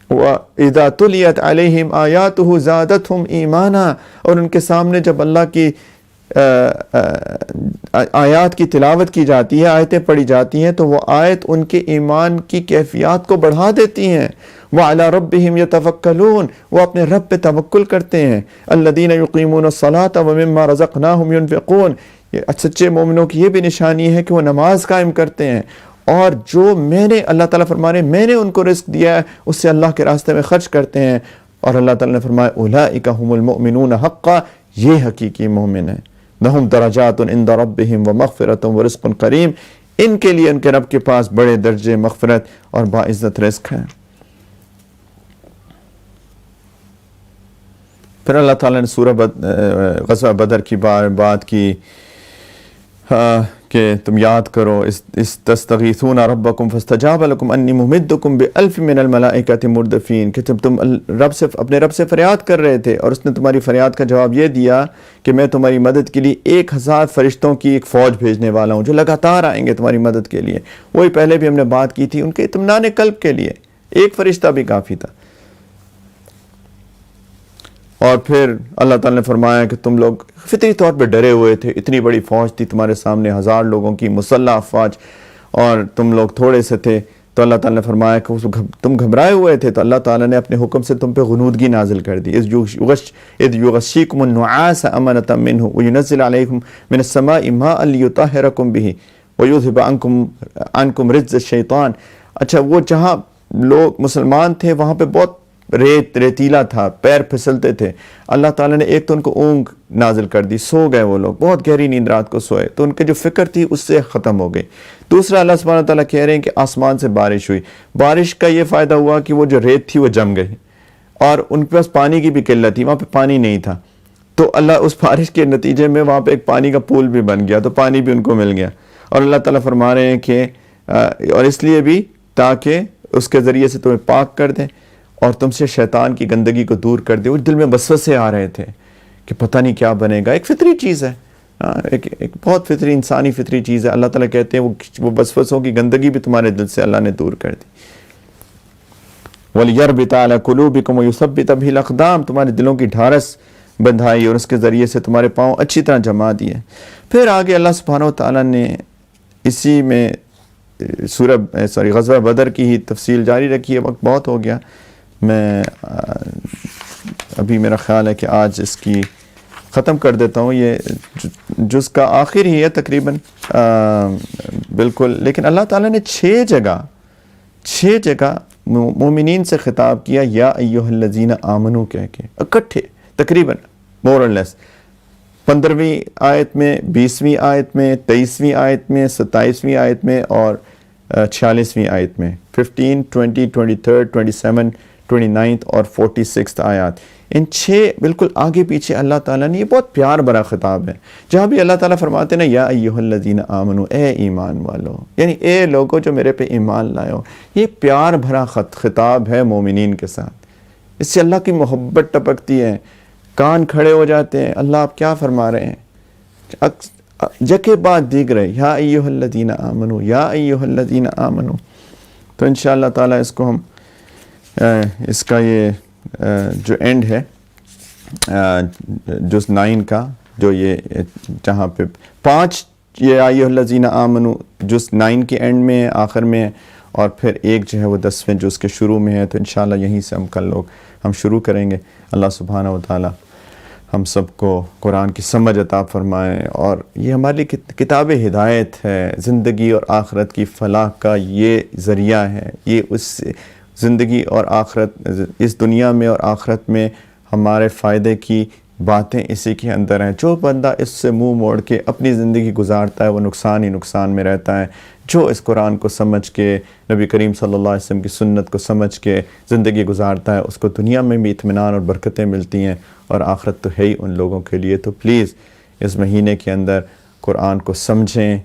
وَإِذَا تُلِيَتْ عَلَيْهِمْ آيَاتُهُ زَادَتْهُمْ ایمانا, اور ان کے سامنے جب اللہ کی آیات کی تلاوت کی جاتی ہے, آیتیں پڑھی جاتی ہیں, تو وہ آیت ان کے ایمان کی کیفیات کو بڑھا دیتی ہیں. وَعَلَىٰ رَبِّهِمْ يَتَوَكَّلُونَ, وہ اپنے رب پہ توکل کرتے ہیں. الَّذِينَ يُقِيمُونَ الصَّلَاةَ وَمِمَّا رَزَقْنَاهُمْ يُنْفِقُونَ, یہ سچے مومنوں کی یہ بھی نشانی ہے کہ وہ نماز قائم کرتے ہیں, اور جو میں نے, اللہ تعالیٰ فرما رہے ہیں میں نے ان کو رزق دیا ہے اس سے اللہ کے راستے میں خرچ کرتے ہیں. اور اللہ تعالیٰ نے فرمایا اولئک هم المؤمنون حقا, یہ حقیقی مومن ہیں. لهم درجات عند ربهم ومغفرۃ ورزق کریم, ان کے لیے ان کے رب کے پاس بڑے درجے مغفرت اور باعزت رزق ہے. پھر اللہ تعالیٰ نے سورہ غزوہ بدر کی بات کی کہ تم یاد کرو, استستغیثون ربکم فاستجاب لکم انی ممدکم بألف من الملائکۃ مردفین, کہ جب تم اپنے رب سے فریاد کر رہے تھے اور اس نے تمہاری فریاد کا جواب یہ دیا کہ میں تمہاری مدد کے لیے 1000 فرشتوں کی ایک فوج بھیجنے والا ہوں جو لگاتار آئیں گے تمہاری مدد کے لیے. وہی پہلے بھی ہم نے بات کی تھی, ان کے اطمینان قلب کے لیے ایک فرشتہ بھی کافی تھا. اور پھر اللہ تعالیٰ نے فرمایا کہ تم لوگ فطری طور پہ ڈرے ہوئے تھے, اتنی بڑی فوج تھی تمہارے سامنے, 1000 لوگوں کی مسلح افواج, اور تم لوگ تھوڑے سے تھے. تو اللہ تعالیٰ نے فرمایا کہ تم گھبرائے ہوئے تھے, تو اللہ تعالیٰ نے اپنے حکم سے تم پہ غنودگی نازل کر دی. اذ یغشیکم النعاس امنۃ منہ وینزل علیکم من السماء ماء لیطہرکم بہ ویذھب عنکم رجز الشیطان. اچھا, وہ جہاں لوگ مسلمان تھے وہاں پہ بہت ریتیلا تھا, پیر پھسلتے تھے. اللہ تعالیٰ نے ایک تو ان کو اونگ نازل کر دی, سو گئے وہ لوگ, بہت گہری نیند رات کو سوئے, تو ان کے جو فکر تھی اس سے ختم ہو گئی. دوسرا اللہ سبحانہ وتعالیٰ کہہ رہے ہیں کہ آسمان سے بارش ہوئی, بارش کا یہ فائدہ ہوا کہ وہ جو ریت تھی وہ جم گئی, اور ان کے پاس پانی کی بھی قلت تھی, وہاں پہ پانی نہیں تھا, تو اللہ اس بارش کے نتیجے میں وہاں پہ ایک پانی کا پول بھی بن گیا, تو پانی بھی ان کو مل گیا. اور اللہ تعالیٰ فرما رہے ہیں کہ اور اس لیے بھی تاکہ اس کے ذریعے سے تمہیں پاک کر دیں اور تم سے شیطان کی گندگی کو دور کر دے. اس دل میں وسوسے آ رہے تھے کہ پتہ نہیں کیا بنے گا, ایک فطری چیز ہے, ایک بہت فطری انسانی فطری چیز ہے. اللہ تعالیٰ کہتے ہیں وہ وسوسوں کی گندگی بھی تمہارے دل سے اللہ نے دور کر دی. وَلْيَرْبِطَ عَلَىٰ قُلُوبِكُمْ وَيُثَبِّتَ بِهِ الْأَقْدَامَ, تمہارے دلوں کی ڈھارس بندھائی اور اس کے ذریعے سے تمہارے پاؤں اچھی طرح جما دیے. پھر آگے اللہ سبحانہ وتعالیٰ نے اسی میں غزوہ بدر کی ہی تفصیل جاری رکھی ہے. وقت بہت ہو گیا, میں ابھی میرا خیال ہے کہ آج اس کی ختم کر دیتا ہوں. یہ جز کا آخر ہی ہے تقریباً بالکل, لیکن اللہ تعالیٰ نے 6 جگہ مومنین سے خطاب کیا یا ایھا الذین آمنو کہہ کے اکٹھے, تقریباً مور اور لیس. 15ویں آیت میں, 20ویں آیت میں, 23ویں آیت میں, 27ویں آیت میں اور 46ویں آیت میں, 15, 20, 23, 27, 29 اور 46 آیات. ان 6 بالکل آگے پیچھے اللہ تعالیٰ نے, یہ بہت پیار بھرا خطاب ہے. جہاں بھی اللہ تعالیٰ فرماتے ہیں نا یا ایھا الذین آمنو, اے ایمان والو, یعنی اے لوگوں جو میرے پہ ایمان لائے ہو, یہ پیار بھرا خطاب ہے مومنین کے ساتھ. اس سے اللہ کی محبت ٹپکتی ہے، کان کھڑے ہو جاتے ہیں، اللہ آپ کیا فرما رہے ہیں، جگہ بات دیگر ہے، یا ایھا الذین آمنو یا ایھا الذین آمنو۔ تو انشاءاللہ تعالیٰ اس کو ہم اس کا یہ جو اینڈ ہے جز 9 کا، جو یہ جہاں پہ 5 یہ ایھا الذین آمنو جز 9 کے اینڈ میں ہے، آخر میں ہے، اور پھر ایک جو ہے وہ 10ویں جز کے شروع میں ہے۔ تو انشاءاللہ یہیں سے ہم کل ہم شروع کریں گے۔ اللہ سبحانہ و تعالیٰ ہم سب کو قرآن کی سمجھ عطا فرمائے، اور یہ ہماری کتاب ہدایت ہے، زندگی اور آخرت کی فلاح کا یہ ذریعہ ہے، یہ اس زندگی اور آخرت، اس دنیا میں اور آخرت میں ہمارے فائدے کی باتیں اسی کے اندر ہیں۔ جو بندہ اس سے منہ موڑ کے اپنی زندگی گزارتا ہے وہ نقصان ہی نقصان میں رہتا ہے۔ جو اس قرآن کو سمجھ کے، نبی کریم صلی اللہ علیہ وسلم کی سنت کو سمجھ کے زندگی گزارتا ہے، اس کو دنیا میں بھی اطمینان اور برکتیں ملتی ہیں، اور آخرت تو ہے ہی ان لوگوں کے لیے۔ تو پلیز اس مہینے کے اندر قرآن کو سمجھیں،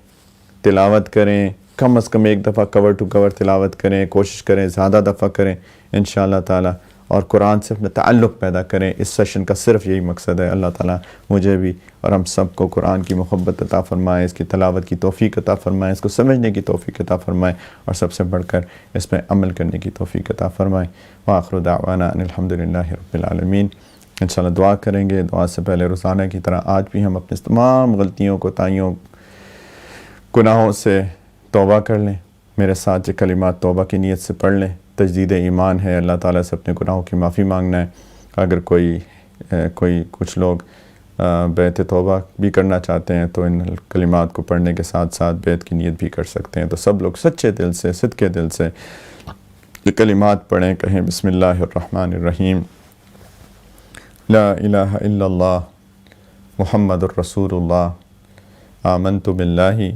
تلاوت کریں، کم از کم ایک دفعہ کور ٹو کور تلاوت کریں، کوشش کریں زیادہ دفعہ کریں انشاءاللہ تعالی، اور قرآن سے اپنا تعلق پیدا کریں۔ اس سیشن کا صرف یہی مقصد ہے۔ اللہ تعالیٰ مجھے بھی اور ہم سب کو قرآن کی محبت عطا فرمائے، اس کی تلاوت کی توفیق عطا فرمائے، اس کو سمجھنے کی توفیق عطا فرمائے، اور سب سے بڑھ کر اس پہ عمل کرنے کی توفیق عطا فرمائے۔ وآخر دعوانا ان الحمدللہ رب العالمین۔ انشاءاللہ دعا کریں گے۔ دعا سے پہلے روزانہ کی طرح آج بھی ہم اپنے تمام غلطیوں، کوتاہیوں، گناہوں سے توبہ کر لیں۔ میرے ساتھ یہ کلمات توبہ کی نیت سے پڑھ لیں۔ تجدید ایمان ہے، اللہ تعالیٰ سے اپنے گناہوں کی معافی مانگنا ہے۔ اگر کچھ لوگ بیعت توبہ بھی کرنا چاہتے ہیں تو ان کلمات کو پڑھنے کے ساتھ ساتھ بیعت کی نیت بھی کر سکتے ہیں۔ تو سب لوگ سچے دل سے، صدقے دل سے یہ کلمات پڑھیں، کہیں بسم اللہ الرحمن الرحیم، لا الہ الا اللہ محمد الرسول اللہ، آمنت باللہ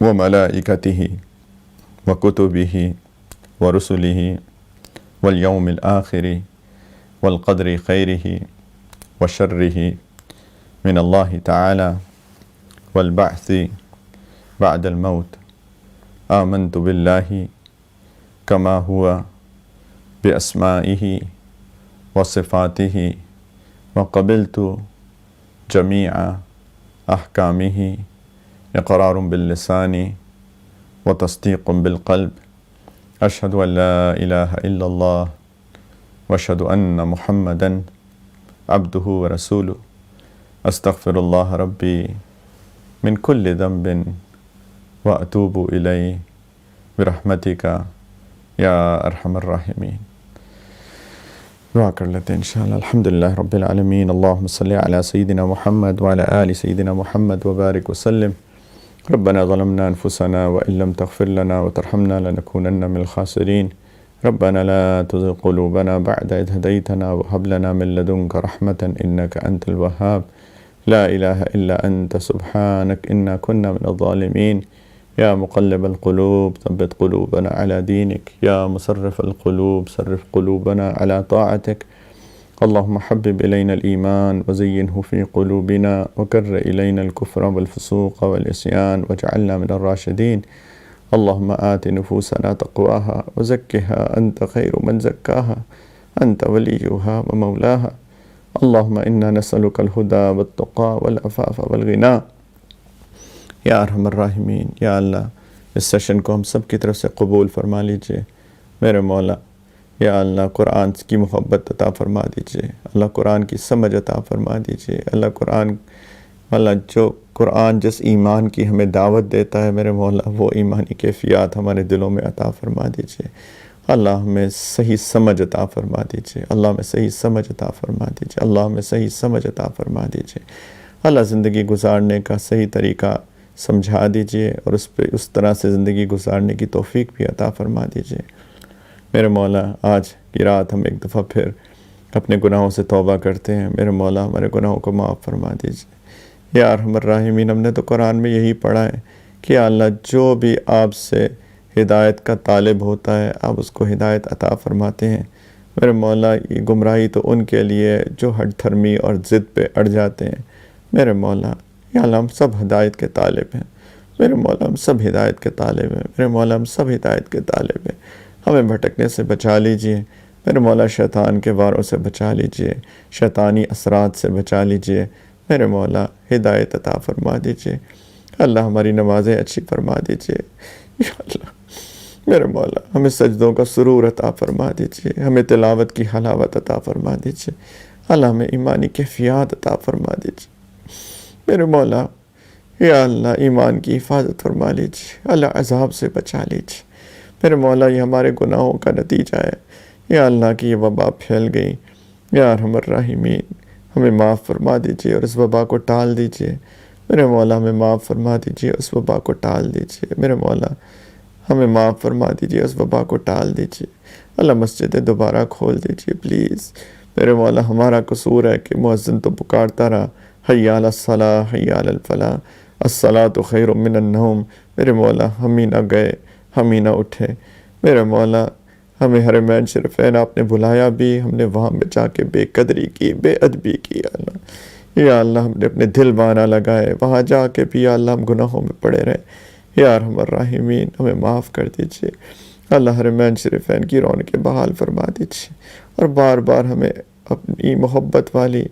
وملائکتہ وکتبہ ورسلہ والیوم الآخر والقدر خیرہ وشرہ من اللہ تعالی والبعث بعد الموت، آمنت باللہ کما ہوا باسمائہ وصفاتہ وقبلت جمیع احکامہ، اقرار باللسان وتصدیق بالقلب، اشہد ان لا الہ الا اللہ واشہد ان محمدا عبدہ ورسولہ، استغفر اللہ ربی من کل ذنب واتوب الیہ برحمتک یا ارحم الراحمین۔ دعا کر لیتے ہیں انشاءاللہ۔ الحمدللہ رب العالمین، اللہم صلی علی سیدنا محمد وعلی آل سیدنا محمد وبارک وسلم۔ ربنا ظلمنا انفسنا وان لم تغفر لنا وترحمنا لنكونن من الخاسرین۔ ربنا لا تزغ قلوبنا بعد إذ هديتنا وهب لنا من لدنك رحمة إنك أنت الوهاب، لا إله إلا أنت سبحانك إنا كنا من الظالمين، يا مقلب القلوب ثبت قلوبنا على دينك، يا مصرف القلوب صرف قلوبنا على طاعتك، اللهم حبب إلينا الإيمان وزينه في قلوبنا وكر إلينا الكفر والفسوق والعصيان واجعلنا من الراشدين، اللهم آت نفوسنا تقواها وزكها أنت خير من زكاها أنت وليها ومولاها، اللهم إنا نسألك الهدى والتقى والعفاف والغنى۔ یا ارحم الراحمین، یا اللہ اس سیشن کو ہم سب کی طرف سے قبول فرما لیجئے میرے مولا۔ یا اللہ قرآن کی محبت عطا فرما دیجئے، اللہ قرآن کی سمجھ عطا فرما دیجئے، اللہ جو قرآن جس ایمان کی ہمیں دعوت دیتا ہے میرے مولا، وہ ایمانی کیفیات ہمارے دلوں میں عطا فرما دیجئے۔ اللہ ہمیں صحیح سمجھ عطا فرما دیجئے، اللہ ہمیں صحیح سمجھ عطا فرما دیجئے، اللہ ہمیں صحیح سمجھ عطا فرما دیجئے۔ اللہ زندگی گزارنے کا صحیح طریقہ سمجھا دیجئے، اور اس طرح سے زندگی گزارنے کی توفیق بھی عطا فرما دیجئے میرے مولا۔ آج کی رات ہم ایک دفعہ پھر اپنے گناہوں سے توبہ کرتے ہیں میرے مولا، ہمارے گناہوں کو معاف فرما دیجئے۔ یا ارحم الراحمین، ہم نے تو قرآن میں یہی پڑھا ہے کہ اللہ جو بھی آپ سے ہدایت کا طالب ہوتا ہے آپ اس کو ہدایت عطا فرماتے ہیں میرے مولا۔ یہ گمراہی تو ان کے لیے جو ہٹ دھرمی اور ضد پہ اڑ جاتے ہیں میرے مولا۔ یا اللہ ہم سب ہدایت کے طالب ہیں میرے مولا، ہم سب ہدایت کے طالب ہیں میرے مولا، ہم سب ہدایت کے طالب ہیں۔ ہمیں بھٹکنے سے بچا لیجئے، میرے مولا شیطان کے واروں سے بچا لیجئے، شیطانی اثرات سے بچا لیجئے، میرے مولا ہدایت عطا فرما دیجئے، اللہ ہماری نمازیں اچھی فرما دیجئے، یا اللہ میرے مولا ہمیں سجدوں کا سرور عطا فرما دیجئے، ہمیں تلاوت کی حلاوت عطا فرما دیجئے، اللہ ہمیں ایمانی کیفیات عطا فرما دیجئے، میرے مولا یا اللہ ایمان کی حفاظت فرما لیجئے، اللہ عذاب سے بچا لیجئے، میرے مولا یہ ہمارے گناہوں کا نتیجہ ہے، یا اللہ کی یہ وبا پھیل گئی، یا ارحم الراحمین ہمیں معاف فرما دیجئے اور اس وبا کو ٹال دیجئے، میرے مولا ہمیں معاف فرما دیجئے اس وبا کو ٹال دیجئے، میرے مولا ہمیں معاف فرما دیجئے اس وبا کو ٹال دیجئے، اللہ مسجدیں دوبارہ کھول دیجئے پلیز، میرے مولا ہمارا قصور ہے کہ مؤذن تو پکارتا رہا حی علی الصلاۃ حی علی الفلاح الصلاۃ خیر من النوم، میرے مولا ہم ہی نہ گئے، ہم ہی نہ اٹھے، میرے مولا ہمیں حرمین شریفین آپ نے بلایا بھی، ہم نے وہاں میں جا کے بے قدری کی، بے ادبی کی، اللہ یا اللہ ہم نے اپنے دل بانا لگائے، وہاں جا کے بھی یا اللہ ہم گناہوں میں پڑے رہے، یا ارحم الراحمین ہمیں معاف کر دیجئے، اللہ حرمین شریفین کی رونقیں بحال فرما دیجئے، اور بار بار ہمیں اپنی محبت والی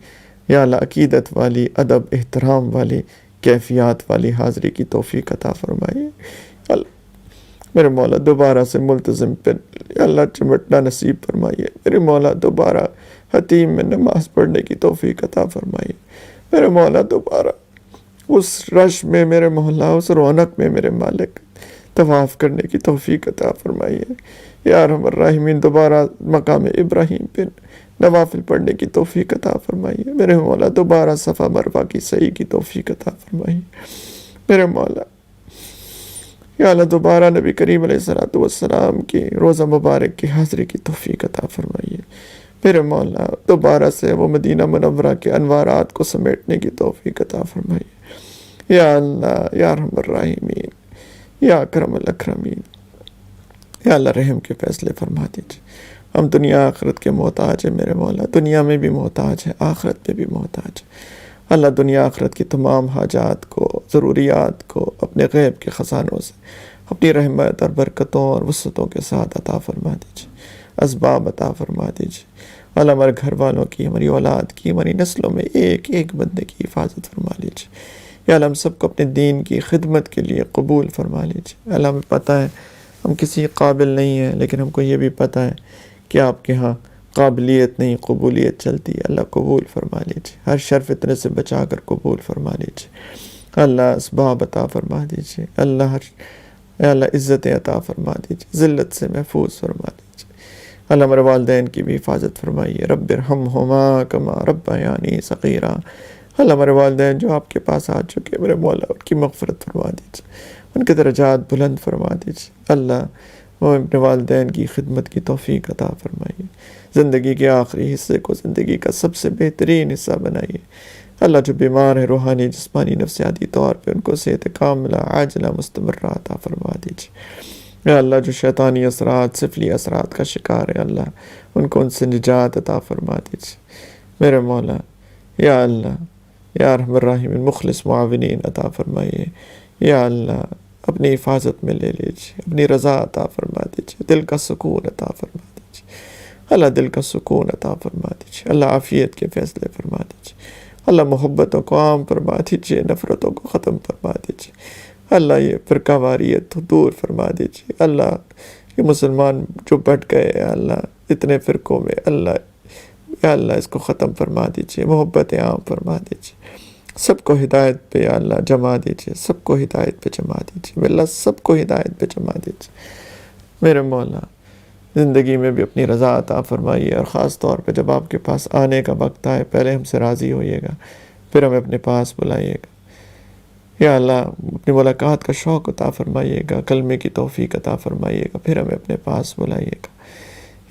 یا اللہ عقیدت والی ادب احترام والی کیفیات والی حاضری کی توفیق عطا فرمائیے، اللہ میرے مولا دوبارہ سے ملتزم پہ یا اللہ چمٹنا نصیب فرمائیے، میرے مولا دوبارہ حتیم میں نماز پڑھنے کی توفیق عطا فرمائیے، میرے مولا دوبارہ اس رش میں میرے مولا اس رونق میں میرے مالک طواف کرنے کی توفیق عطا فرمائیے، یا ارحم الراحمین دوبارہ مقام ابراہیم پہ نوافل پڑھنے کی توفیق عطا فرمائیے، میرے مولا دوبارہ صفا مروہ کی سعی کی توفیق عطا فرمائیے، میرے مولا یا اللہ دوبارہ نبی کریم علیہ السلام کی روزہ مبارک کی حاضری کی توفیق عطا فرمائیے، میرے مولا دوبارہ سے وہ مدینہ منورہ کے انوارات کو سمیٹنے کی توفیق عطا فرمائیے، یا اللہ یا ارحم الراحمین یا اکرم الاکرمین، یا اللہ رحم کے فیصلے فرما دیجیے، ہم دنیا آخرت کے محتاج ہیں میرے مولا، دنیا میں بھی محتاج ہے آخرت میں بھی محتاج ہے، اللہ دنیا آخرت کی تمام حاجات کو ضروریات کو اپنے غیب کے خزانوں سے اپنی رحمت اور برکتوں اور وسعتوں کے ساتھ عطا فرما دیجیے، اسباب عطا فرما دیجیے، اللہ ہمارے گھر والوں کی، ہماری اولاد کی، ہماری نسلوں میں ایک ایک بندے کی حفاظت فرما لیجیے، یا اللہ ہم سب کو اپنے دین کی خدمت کے لیے قبول فرما لیجیے، اللہ ہمیں پتہ ہے ہم کسی قابل نہیں ہیں، لیکن ہم کو یہ بھی پتہ ہے کہ آپ کے ہاں قابلیت نہیں قبولیت چلتی ہے، اللہ قبول فرما لیجیے، ہر شر فتنے سے بچا کر قبول فرما لیجیے، اللہ اسباب عطا فرما دیجیے، اللہ عزتیں عطا فرما دیجیے، ذلت سے محفوظ فرما دیجیے، اللہ ہمارے والدین کی بھی حفاظت فرمائیے، رب ارحمہما کما ربیانی صغیرا، اللہ ہمارے والدین جو آپ کے پاس آ چکے میرے مولا ان کی مغفرت فرما دیجیے، ان کے درجات بلند فرما دیجیے، اللہ وہ اپنے والدین کی خدمت کی توفیق عطا فرمائیے، زندگی کے آخری حصے کو زندگی کا سب سے بہترین حصہ بنائیے، اللہ جو بیمار ہے روحانی جسمانی نفسیاتی طور پہ ان کو صحت کاملہ عاجلہ مستمرہ عطا فرما دیجیے، یا اللہ جو شیطانی اثرات سفلی اثرات کا شکار ہے اللہ ان کو ان سے نجات عطا فرما دیجیے، میرے مولا یا اللہ یا ارحم الراحمین مخلص معاونین عطا فرمائیے، یا اللہ اپنی حفاظت میں لے لیجیے، اپنی رضا عطا فرما دیجیے، دل کا سکون عطا فرما دیجیے، اللہ دل کا سکون عطا فرما دیجیے، اللہ عافیت کے فیصلے فرما دیجیے، اللہ محبتوں کو عام فرما دیجیے، نفرتوں کو ختم فرما دیجیے، اللہ یہ فرقہ واریت دور فرما دیجیے، اللہ یہ مسلمان جو بٹ گئے اللہ اتنے فرقوں میں اللہ یا اللہ اس کو ختم فرما دیجیے، محبت عام فرما دیجیے، سب کو ہدایت پہ یا اللہ جما دیجیے، سب کو ہدایت پہ جما دیجیے، اللہ سب کو ہدایت پہ جما دیجیے، میرے مولا زندگی میں بھی اپنی رضا عطا فرمائیے، اور خاص طور پہ جب آپ کے پاس آنے کا وقت آئے پہلے ہم سے راضی ہوئیے گا، پھر ہمیں اپنے پاس بلائیے گا، یا اللہ اپنی ملاقات کا شوق عطا فرمائیے گا، کلمے کی توفیق عطا فرمائیے گا، پھر ہمیں اپنے پاس بلائیے گا،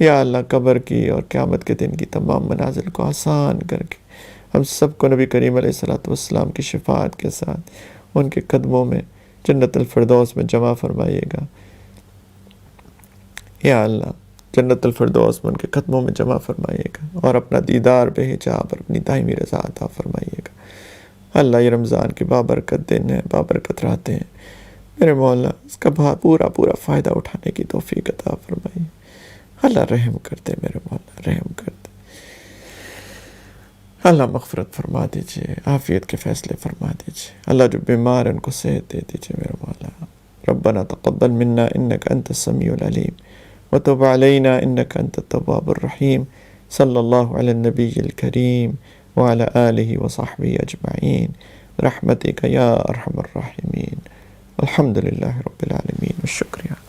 یا اللہ قبر کی اور قیامت کے دن کی تمام منازل کو آسان کر کے ہم سب کو نبی کریم علیہ السلام کی شفاعت کے ساتھ ان کے قدموں میں جنت الفردوس میں جمع فرمائیے گا، یا اللہ جنت الفردوس میں ان کے قدموں میں جمع فرمائیے گا، اور اپنا دیدار بے حجاب اور اپنی دائمی رضا عطا فرمائیے گا، اللہ یہ رمضان کے بابرکت دن ہیں، بابرکت راتیں ہیں، میرے مولا اس کا پورا فائدہ اٹھانے کی توفیق عطا فرمائیے، اللہ رحم کرتے میرے مولا، رحم کرتے، اللہ مغفرت فرما دیجئے، عافیت کے فیصلے فرما دیجئے، اللہ جو بیمار ہیں ان کو صحت دے دیجئے میرے مولا۔ ربنا تقبل منا انك انت السميع العليم وتب علينا انك انت التواب الرحيم، صلی اللہ علی النبی الکریم وعلى آلہ وصحبہ اجمعین برحمتک یا ارحم الراحمین، الحمد للہ رب العالمین، والشکریہ۔